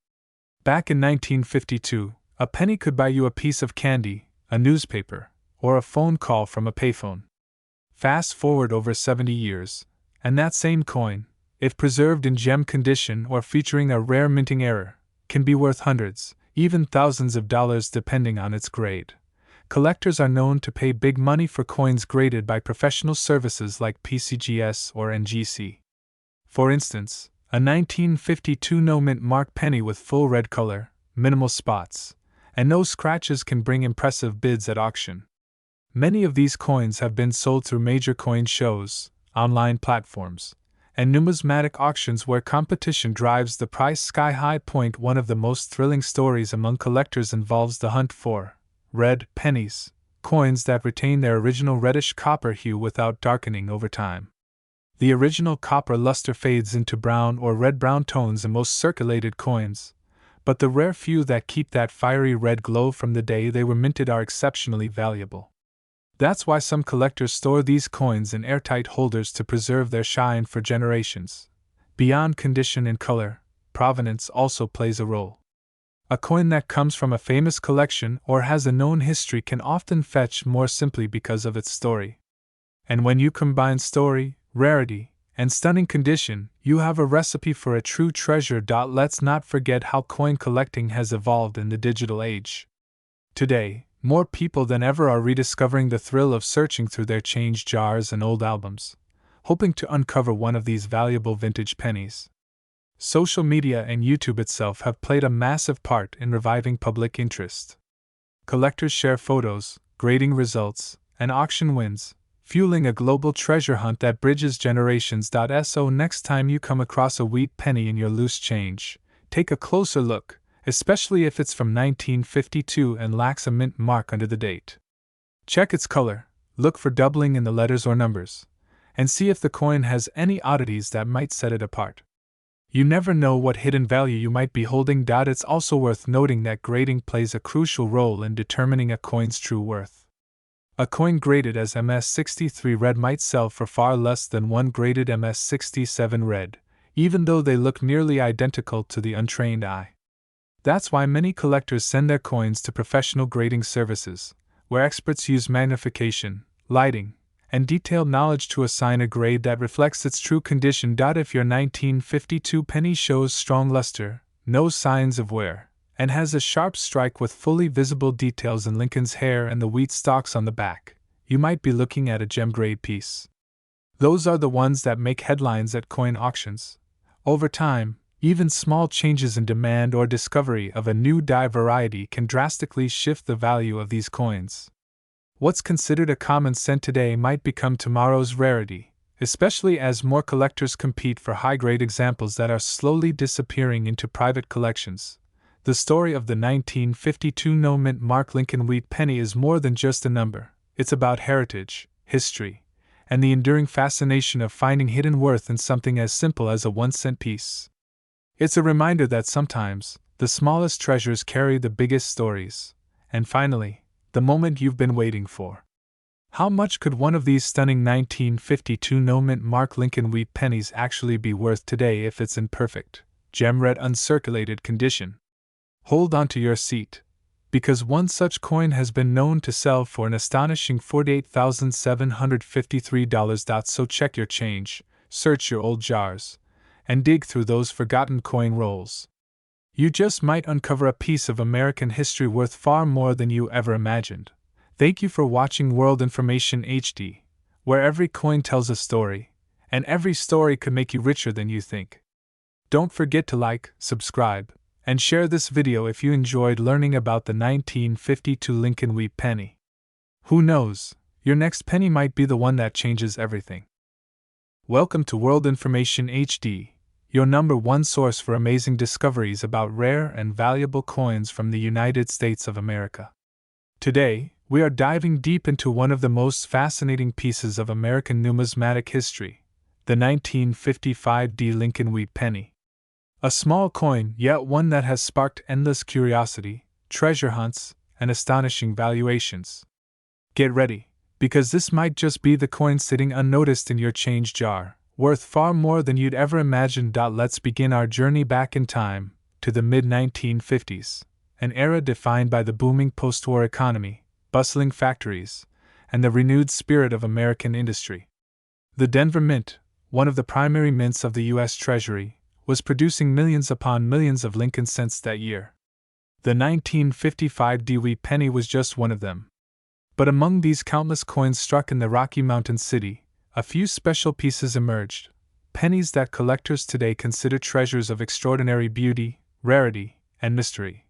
Back in 1952, a penny could buy you a piece of candy, a newspaper, or a phone call from a payphone. Fast forward over 70 years, and that same coin, if preserved in gem condition or featuring a rare minting error, can be worth hundreds, even thousands of dollars depending on its grade. Collectors are known to pay big money for coins graded by professional services like PCGS or NGC. For instance, a 1952 no mint mark penny with full red color, minimal spots, and no scratches can bring impressive bids at auction. Many of these coins have been sold through major coin shows, online platforms, and numismatic auctions where competition drives the price sky high. One of the most thrilling stories among collectors involves the hunt for red pennies, coins that retain their original reddish copper hue without darkening over time. The original copper luster fades into brown or red-brown tones in most circulated coins, but the rare few that keep that fiery red glow from the day they were minted are exceptionally valuable. That's why some collectors store these coins in airtight holders to preserve their shine for generations. Beyond condition and color, provenance also plays a role. A coin that comes from a famous collection or has a known history can often fetch more simply because of its story. And when you combine story, rarity, and stunning condition, you have a recipe for a true treasure. Let's not forget how coin collecting has evolved in the digital age. Today, more people than ever are rediscovering the thrill of searching through their change jars and old albums, hoping to uncover one of these valuable vintage pennies. Social media and YouTube itself have played a massive part in reviving public interest. Collectors share photos, grading results, and auction wins, fueling a global treasure hunt that bridges generations. So next time you come across a wheat penny in your loose change, take a closer look, especially if it's from 1952 and lacks a mint mark under the date. Check its color, look for doubling in the letters or numbers, and see if the coin has any oddities that might set it apart. You never know what hidden value you might be holding. It's also worth noting that grading plays a crucial role in determining a coin's true worth. A coin graded as MS63 red might sell for far less than one graded MS67 red, even though they look nearly identical to the untrained eye. That's why many collectors send their coins to professional grading services, where experts use magnification, lighting, and detailed knowledge to assign a grade that reflects its true condition. If your 1952 penny shows strong luster, no signs of wear, and has a sharp strike with fully visible details in Lincoln's hair and the wheat stalks on the back, you might be looking at a gem grade piece. Those are the ones that make headlines at coin auctions. Over time, even small changes in demand or discovery of a new die variety can drastically shift the value of these coins. What's considered a common cent today might become tomorrow's rarity, especially as more collectors compete for high-grade examples that are slowly disappearing into private collections. The story of the 1952 no-mint mark Lincoln wheat penny is more than just a number. It's about heritage, history, and the enduring fascination of finding hidden worth in something as simple as a 1-cent piece. It's a reminder that sometimes, the smallest treasures carry the biggest stories. And finally, the moment you've been waiting for. How much could one of these stunning 1952 no-mint mark Lincoln wheat pennies actually be worth today if it's in perfect, gem-red uncirculated condition? Hold on to your seat, because one such coin has been known to sell for an astonishing $48,753. So check your change, search your old jars, and dig through those forgotten coin rolls. You just might uncover a piece of American history worth far more than you ever imagined. Thank you for watching World Information HD, where every coin tells a story, and every story could make you richer than you think. Don't forget to like, subscribe, and share this video if you enjoyed learning about the 1952 Lincoln wheat penny. Who knows, your next penny might be the one that changes everything. Welcome to World Information HD, your #1 source for amazing discoveries about rare and valuable coins from the United States of America. Today, we are diving deep into one of the most fascinating pieces of American numismatic history, the 1955 Lincoln wheat penny. A small coin, yet one that has sparked endless curiosity, treasure hunts, and astonishing valuations. Get ready, because this might just be the coin sitting unnoticed in your change jar, worth far more than you'd ever imagined. Let's begin our journey back in time, to the mid-1950s, an era defined by the booming post-war economy, bustling factories, and the renewed spirit of American industry. The Denver Mint, one of the primary mints of the U.S. Treasury, was producing millions upon millions of Lincoln cents that year. The 1955 wheat penny was just one of them. But among these countless coins struck in the Rocky Mountain city, a few special pieces emerged, pennies that collectors today consider treasures of extraordinary beauty, rarity, and mystery.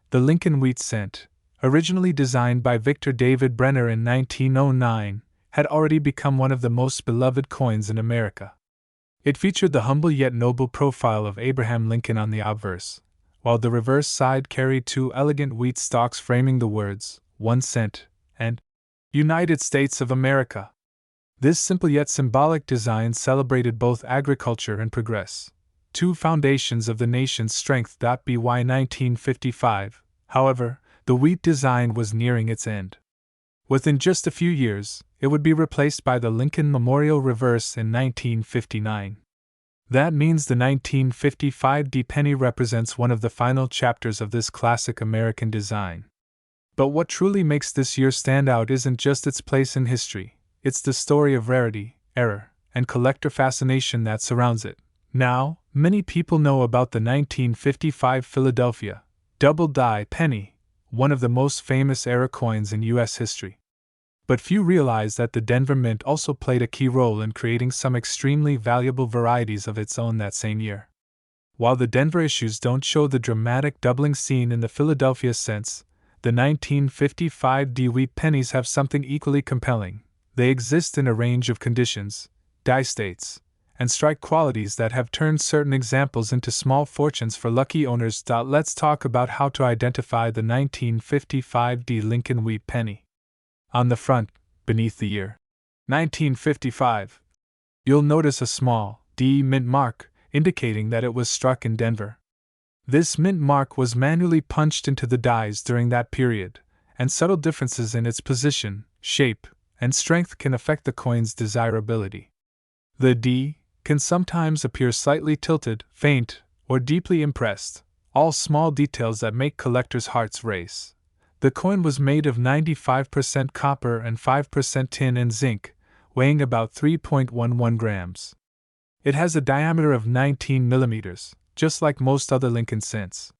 The Lincoln wheat cent, originally designed by Victor David Brenner in 1909, had already become one of the most beloved coins in America. It featured the humble yet noble profile of Abraham Lincoln on the obverse, while the reverse side carried two elegant wheat stalks framing the words, 1 cent, and United States of America. This simple yet symbolic design celebrated both agriculture and progress, two foundations of the nation's strength. By 1955, however, the wheat design was nearing its end. Within just a few years, it would be replaced by the Lincoln Memorial Reverse in 1959. That means the 1955 D penny represents one of the final chapters of this classic American design. But what truly makes this year stand out isn't just its place in history, it's the story of rarity, error, and collector fascination that surrounds it. Now, many people know about the 1955 Philadelphia double-die penny, one of the most famous era coins in U.S. history. But few realize that the Denver Mint also played a key role in creating some extremely valuable varieties of its own that same year. While the Denver issues don't show the dramatic doubling seen in the Philadelphia cents, the 1955 D wheat pennies have something equally compelling. They exist in a range of conditions, die states, and strike qualities that have turned certain examples into small fortunes for lucky owners. Let's talk about how to identify the 1955 D Lincoln wheat penny. On the front, beneath the year 1955, you'll notice a small D mint mark, indicating that it was struck in Denver. This mint mark was manually punched into the dies during that period, and subtle differences in its position, shape, and strength can affect the coin's desirability. The D can sometimes appear slightly tilted, faint, or deeply impressed, all small details that make collectors' hearts race. The coin was made of 95% copper and 5% tin and zinc, weighing about 3.11 grams. It has a diameter of 19 millimeters, just like most other Lincoln cents.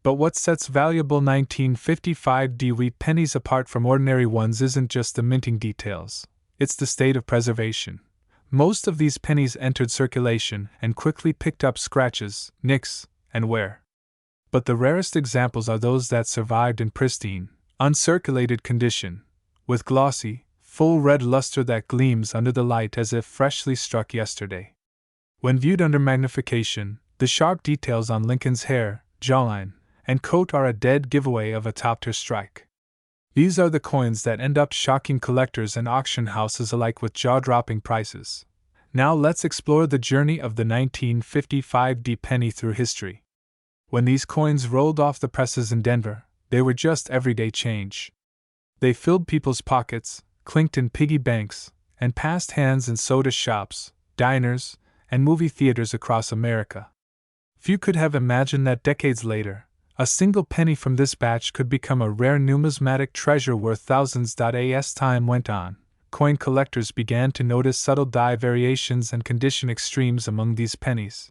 But what sets valuable 1955 D wheat pennies apart from ordinary ones isn't just the minting details, it's the state of preservation. Most of these pennies entered circulation and quickly picked up scratches, nicks, and wear. But the rarest examples are those that survived in pristine, uncirculated condition, with glossy, full red luster that gleams under the light as if freshly struck yesterday. When viewed under magnification, the sharp details on Lincoln's hair, jawline, and coat are a dead giveaway of a top-tier strike. These are the coins that end up shocking collectors and auction houses alike with jaw-dropping prices. Now let's explore the journey of the 1955 D penny through history. When these coins rolled off the presses in Denver, they were just everyday change. They filled people's pockets, clinked in piggy banks, and passed hands in soda shops, diners, and movie theaters across America. Few could have imagined that decades later, a single penny from this batch could become a rare numismatic treasure worth thousands. As time went on, coin collectors began to notice subtle die variations and condition extremes among these pennies.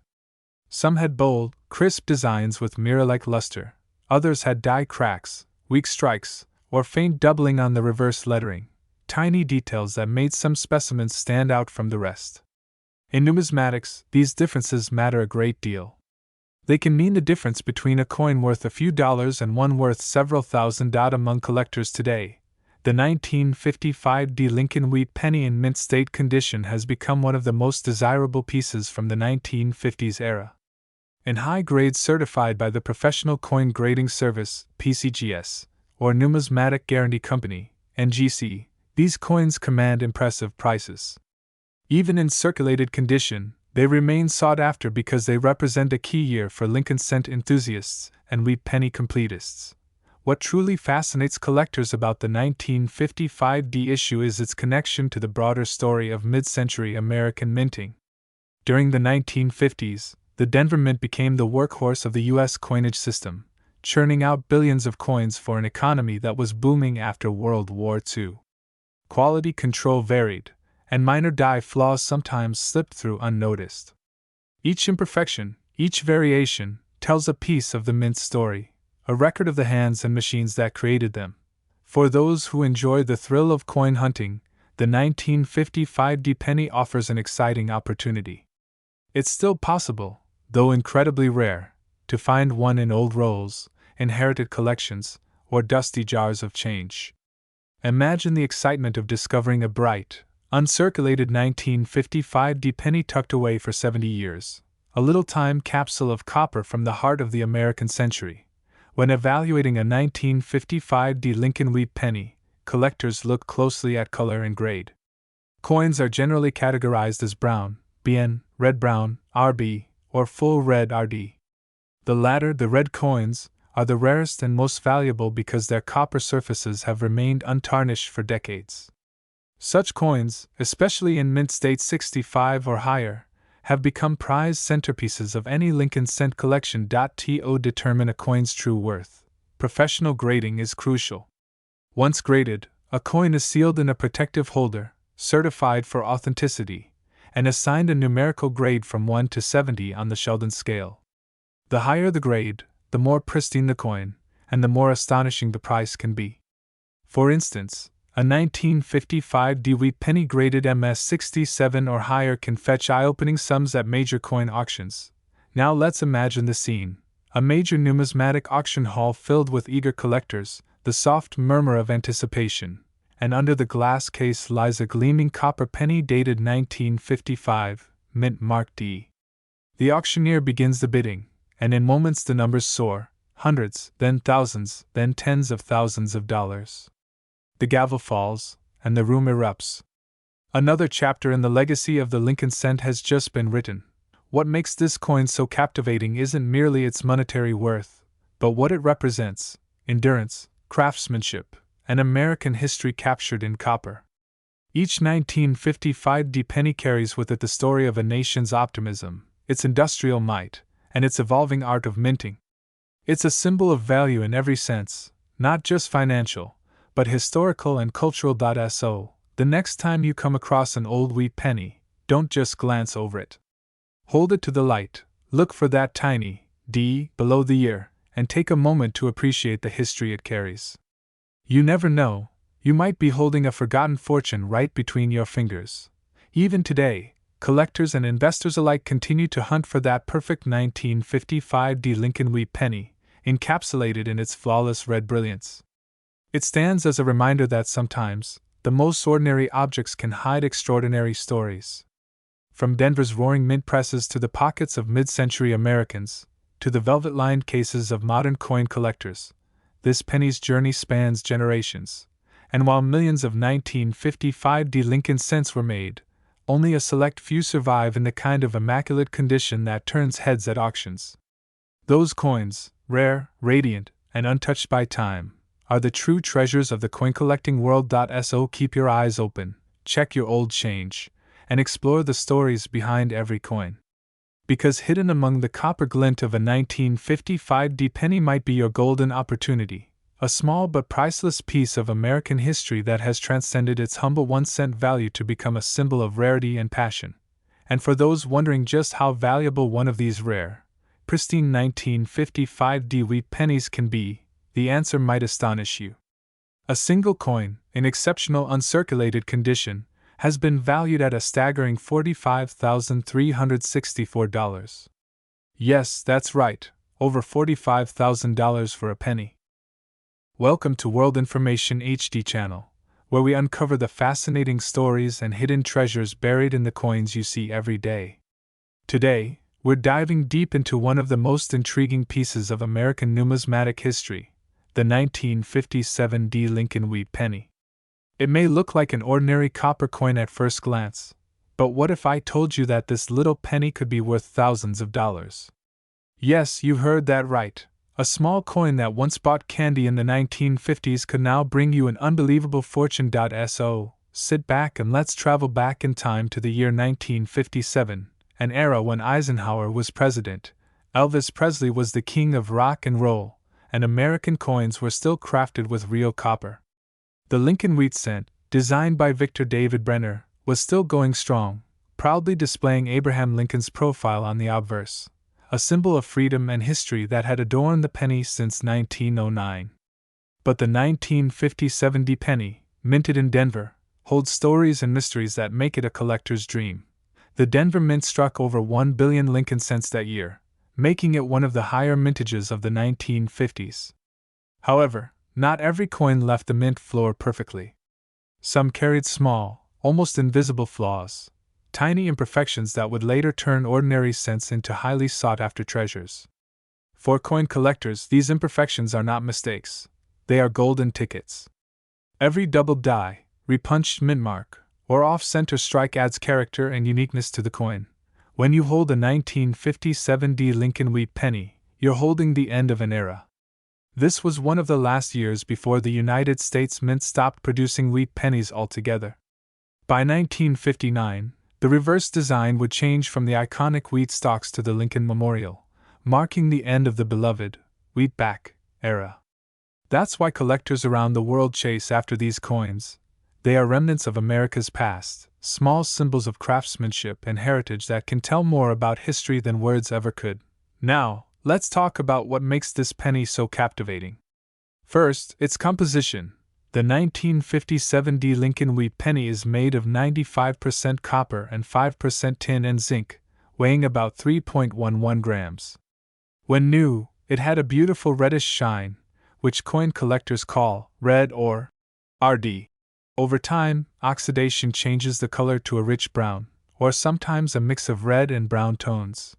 Some had bold, crisp designs with mirror-like luster, others had die cracks, weak strikes, or faint doubling on the reverse lettering, tiny details that made some specimens stand out from the rest. In numismatics, these differences matter a great deal. They can mean the difference between a coin worth a few dollars and one worth several thousand. Among collectors today, the 1955 D Lincoln wheat penny in mint state condition has become one of the most desirable pieces from the 1950s era. In high grades certified by the Professional Coin Grading Service, PCGS, or Numismatic Guarantee Company, NGC, these coins command impressive prices. Even in circulated condition, they remain sought after because they represent a key year for Lincoln cent enthusiasts and wheat penny completists. What truly fascinates collectors about the 1955 D issue is its connection to the broader story of mid-century American minting. During the 1950s, the Denver Mint became the workhorse of the U.S. coinage system, churning out billions of coins for an economy that was booming after World War II. Quality control varied, and minor die flaws sometimes slipped through unnoticed. Each imperfection, each variation, tells a piece of the Mint's story, a record of the hands and machines that created them. For those who enjoy the thrill of coin hunting, the 1955 D penny offers an exciting opportunity. It's still possible, though incredibly rare, to find one in old rolls, inherited collections, or dusty jars of change. Imagine the excitement of discovering a bright, uncirculated 1955 D penny tucked away for 70 years, a little time capsule of copper from the heart of the American century. When evaluating a 1955 D Lincoln wheat penny, collectors look closely at color and grade. Coins are generally categorized as brown, BN, red-brown, RB, or full red RD. The latter, the red coins, are the rarest and most valuable because their copper surfaces have remained untarnished for decades. Such coins, especially in mint state 65 or higher, have become prized centerpieces of any Lincoln cent collection. To determine a coin's true worth, professional grading is crucial. Once graded, a coin is sealed in a protective holder, certified for authenticity, and assigned a numerical grade from 1 to 70 on the Sheldon scale. The higher the grade, the more pristine the coin, and the more astonishing the price can be. For instance, a 1955 Dewey penny graded MS-67 or higher can fetch eye-opening sums at major coin auctions. Now let's imagine the scene: a major numismatic auction hall filled with eager collectors, the soft murmur of anticipation, and under the glass case lies a gleaming copper penny dated 1955, mint mark D. The auctioneer begins the bidding, and in moments the numbers soar, hundreds, then thousands, then tens of thousands of dollars. The gavel falls, and the room erupts. Another chapter in the legacy of the Lincoln cent has just been written. What makes this coin so captivating isn't merely its monetary worth, but what it represents: endurance, craftsmanship, and American history captured in copper. Each 1955 D penny carries with it the story of a nation's optimism, its industrial might, and its evolving art of minting. It's a symbol of value in every sense, not just financial, but historical and cultural. So, the next time you come across an old wheat penny, don't just glance over it. Hold it to the light, look for that tiny D below the year, and take a moment to appreciate the history it carries. You never know, you might be holding a forgotten fortune right between your fingers. Even today, collectors and investors alike continue to hunt for that perfect 1955 D Lincoln wheat penny, encapsulated in its flawless red brilliance. It stands as a reminder that sometimes, the most ordinary objects can hide extraordinary stories. From Denver's roaring mint presses to the pockets of mid-century Americans, to the velvet-lined cases of modern coin collectors, this penny's journey spans generations. And while millions of 1955 D Lincoln cents were made, only a select few survive in the kind of immaculate condition that turns heads at auctions. Those coins, rare, radiant, and untouched by time, are the true treasures of the coin collecting world. So keep your eyes open, check your old change, and explore the stories behind every coin. Because hidden among the copper glint of a 1955 D penny might be your golden opportunity, a small but priceless piece of American history that has transcended its humble 1-cent value to become a symbol of rarity and passion. And for those wondering just how valuable one of these rare, pristine 1955 D wheat pennies can be, the answer might astonish you. A single coin, in exceptional uncirculated condition, has been valued at a staggering $45,364. Yes, that's right, over $45,000 for a penny. Welcome to World Information HD channel, where we uncover the fascinating stories and hidden treasures buried in the coins you see every day. Today, we're diving deep into one of the most intriguing pieces of American numismatic history, the 1957 D Lincoln wheat penny. It may look like an ordinary copper coin at first glance, but what if I told you that this little penny could be worth thousands of dollars? Yes, you heard that right. A small coin that once bought candy in the 1950s could now bring you an unbelievable fortune. So, sit back and let's travel back in time to the year 1957, an era when Eisenhower was president, Elvis Presley was the king of rock and roll, and American coins were still crafted with real copper. The Lincoln wheat cent, designed by Victor David Brenner, was still going strong, proudly displaying Abraham Lincoln's profile on the obverse, a symbol of freedom and history that had adorned the penny since 1909. But the 1957 D penny, minted in Denver, holds stories and mysteries that make it a collector's dream. The Denver Mint struck over 1 billion Lincoln cents that year, making it one of the higher mintages of the 1950s. However, not every coin left the mint floor perfectly. Some carried small, almost invisible flaws, tiny imperfections that would later turn ordinary cents into highly sought-after treasures. For coin collectors, these imperfections are not mistakes, they are golden tickets. Every double die, repunched mint mark, or off-center strike adds character and uniqueness to the coin. When you hold a 1957 D Lincoln wheat penny, you're holding the end of an era. This was one of the last years before the United States Mint stopped producing wheat pennies altogether. By 1959, The reverse design would change from the iconic wheat stalks to the Lincoln Memorial, marking the end of the beloved wheatback era. That's why collectors around the world chase after these coins. They are remnants of America's past, small symbols of craftsmanship and heritage that can tell more about history than words ever could. Now, let's talk about what makes this penny so captivating. First, its composition. The 1957 D Lincoln Wheat Penny is made of 95% copper and 5% tin and zinc, weighing about 3.11 grams. When new, it had a beautiful reddish shine, which coin collectors call red or RD. Over time, oxidation changes the color to a rich brown, or sometimes a mix of red and brown tones.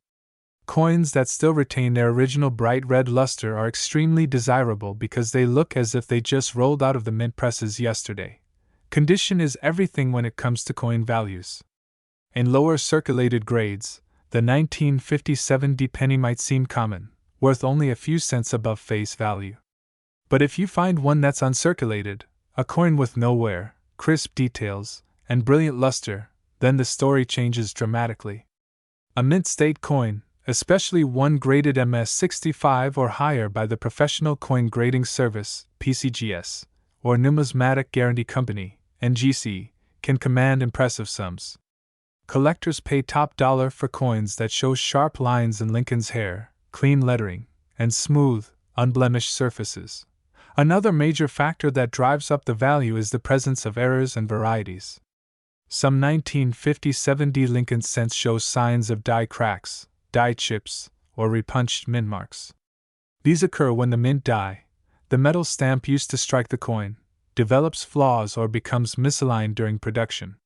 Coins that still retain their original bright red luster are extremely desirable because they look as if they just rolled out of the mint presses yesterday. Condition is everything when it comes to coin values. In lower circulated grades, the 1957 D penny might seem common, worth only a few cents above face value. But if you find one that's uncirculated, a coin with no wear, crisp details, and brilliant luster, then the story changes dramatically. A mint state coin, especially one graded MS-65 or higher by the Professional Coin Grading Service, PCGS, or Numismatic Guarantee Company, NGC, can command impressive sums. Collectors pay top dollar for coins that show sharp lines in Lincoln's hair, clean lettering, and smooth, unblemished surfaces. Another major factor that drives up the value is the presence of errors and varieties. Some 1957 D Lincoln cents show signs of die cracks, die chips, or repunched mint marks. These occur when the mint die, the metal stamp used to strike the coin, develops flaws or becomes misaligned during production.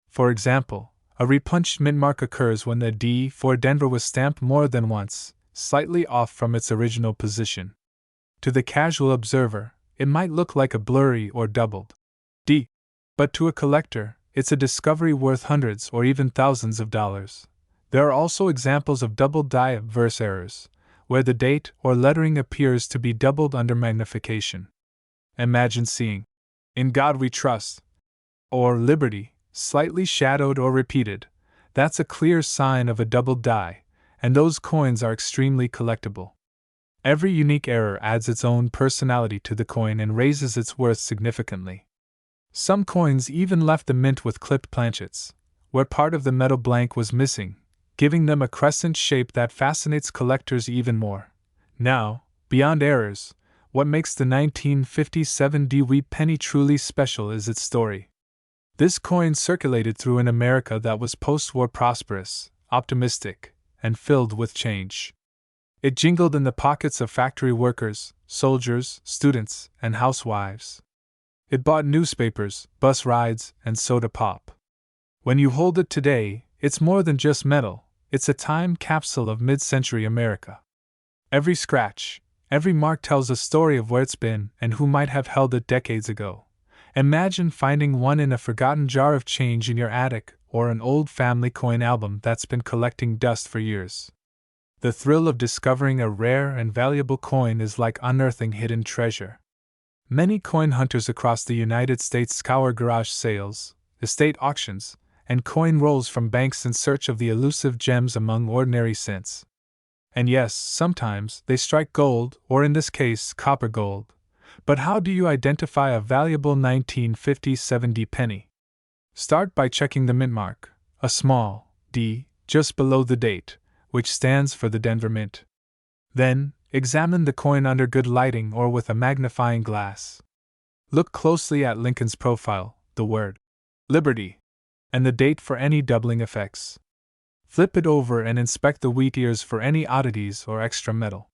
For example, a repunched mint mark occurs when the D for Denver was stamped more than once, slightly off from its original position. To the casual observer, it might look like a blurry or doubled D, but to a collector, it's a discovery worth hundreds or even thousands of dollars. There are also examples of double die obverse errors, where the date or lettering appears to be doubled under magnification. Imagine seeing "In God We Trust" or "Liberty" slightly shadowed or repeated. That's a clear sign of a doubled die, and those coins are extremely collectible. Every unique error adds its own personality to the coin and raises its worth significantly. Some coins even left the mint with clipped planchets, where part of the metal blank was missing, giving them a crescent shape that fascinates collectors even more. Now, beyond errors, what makes the 1957 D Wheat Penny truly special is its story. This coin circulated through an America that was post-war prosperous, optimistic, and filled with change. It jingled in the pockets of factory workers, soldiers, students, and housewives. It bought newspapers, bus rides, and soda pop. When you hold it today, it's more than just metal, it's a time capsule of mid-century America. Every scratch, every mark tells a story of where it's been and who might have held it decades ago. Imagine finding one in a forgotten jar of change in your attic or an old family coin album that's been collecting dust for years. The thrill of discovering a rare and valuable coin is like unearthing hidden treasure. Many coin hunters across the United States scour garage sales, estate auctions, and coin rolls from banks in search of the elusive gems among ordinary cents. And yes, sometimes they strike gold, or in this case, copper gold. But how do you identify a valuable 1957 D penny? Start by checking the mint mark, a small D, just below the date, which stands for the Denver Mint. Then, examine the coin under good lighting or with a magnifying glass. Look closely at Lincoln's profile, the word "Liberty," and the date for any doubling effects. Flip it over and inspect the wheat ears for any oddities or extra metal.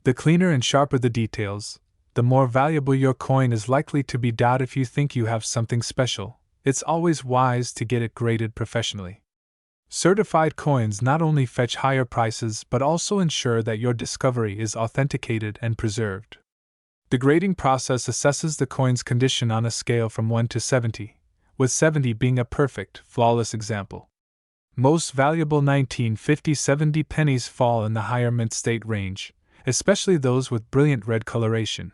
The cleaner and sharper the details, the more valuable your coin is likely to be. If you think you have something special, it's always wise to get it graded professionally. Certified coins not only fetch higher prices but also ensure that your discovery is authenticated and preserved. The grading process assesses the coin's condition on a scale from 1 to 70, with 70 being a perfect, flawless example. Most valuable 1957 D pennies fall in the higher mint state range, especially those with brilliant red coloration.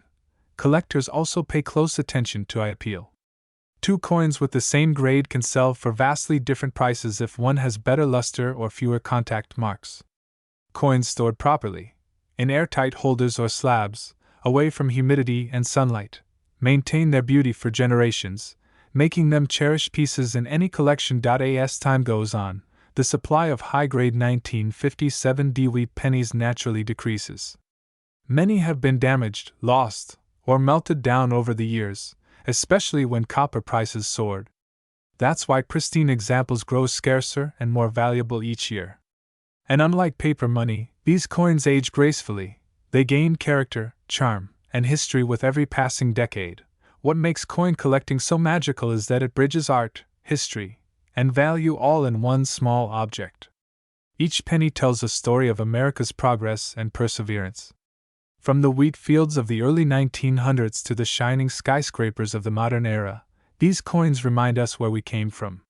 Collectors also pay close attention to eye appeal. Two coins with the same grade can sell for vastly different prices if one has better luster or fewer contact marks. Coins stored properly, in airtight holders or slabs, away from humidity and sunlight, maintain their beauty for generations, making them cherished pieces in any collection. As time goes on, the supply of high-grade 1957 wheat pennies naturally decreases. Many have been damaged, lost, or melted down over the years, especially when copper prices soared. That's why pristine examples grow scarcer and more valuable each year. And unlike paper money, these coins age gracefully. They gain character, charm, and history with every passing decade. What makes coin collecting so magical is that it bridges art, history, and value all in one small object. Each penny tells a story of America's progress and perseverance. From the wheat fields of the early 1900s to the shining skyscrapers of the modern era, these coins remind us where we came from.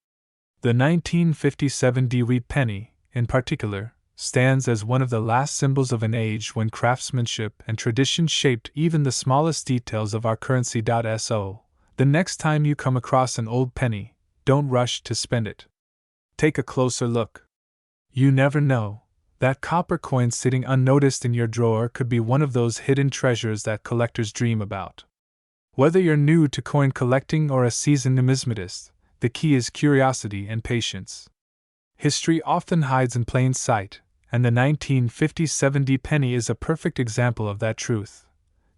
The 1957 wheat penny, in particular, stands as one of the last symbols of an age when craftsmanship and tradition shaped even the smallest details of our currency. So, the next time you come across an old penny, don't rush to spend it. Take a closer look. You never know. That copper coin sitting unnoticed in your drawer could be one of those hidden treasures that collectors dream about. Whether you're new to coin collecting or a seasoned numismatist, the key is curiosity and patience. History often hides in plain sight, and the 1957 penny is a perfect example of that truth.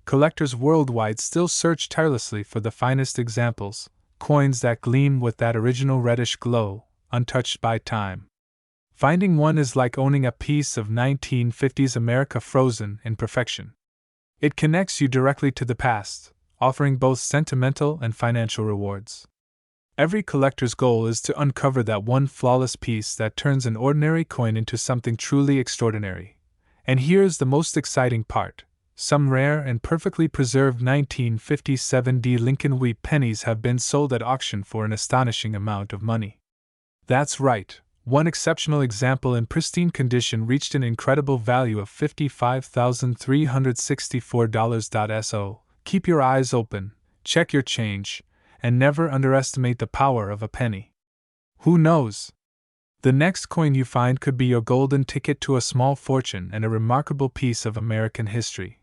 Collectors worldwide still search tirelessly for the finest examples, coins that gleam with that original reddish glow, untouched by time. Finding one is like owning a piece of 1950s America frozen in perfection. It connects you directly to the past, offering both sentimental and financial rewards. Every collector's goal is to uncover that one flawless piece that turns an ordinary coin into something truly extraordinary. And here's the most exciting part. Some rare and perfectly preserved 1957 Lincoln wheat pennies have been sold at auction for an astonishing amount of money. That's right. One exceptional example in pristine condition reached an incredible value of $55,364. So, keep your eyes open, check your change, and never underestimate the power of a penny. Who knows? The next coin you find could be your golden ticket to a small fortune and a remarkable piece of American history.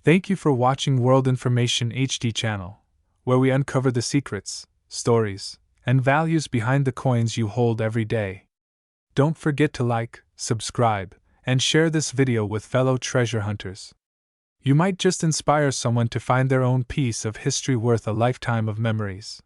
Thank you for watching World Information HD channel, where we uncover the secrets, stories, and values behind the coins you hold every day. Don't forget to like, subscribe, and share this video with fellow treasure hunters. You might just inspire someone to find their own piece of history worth a lifetime of memories.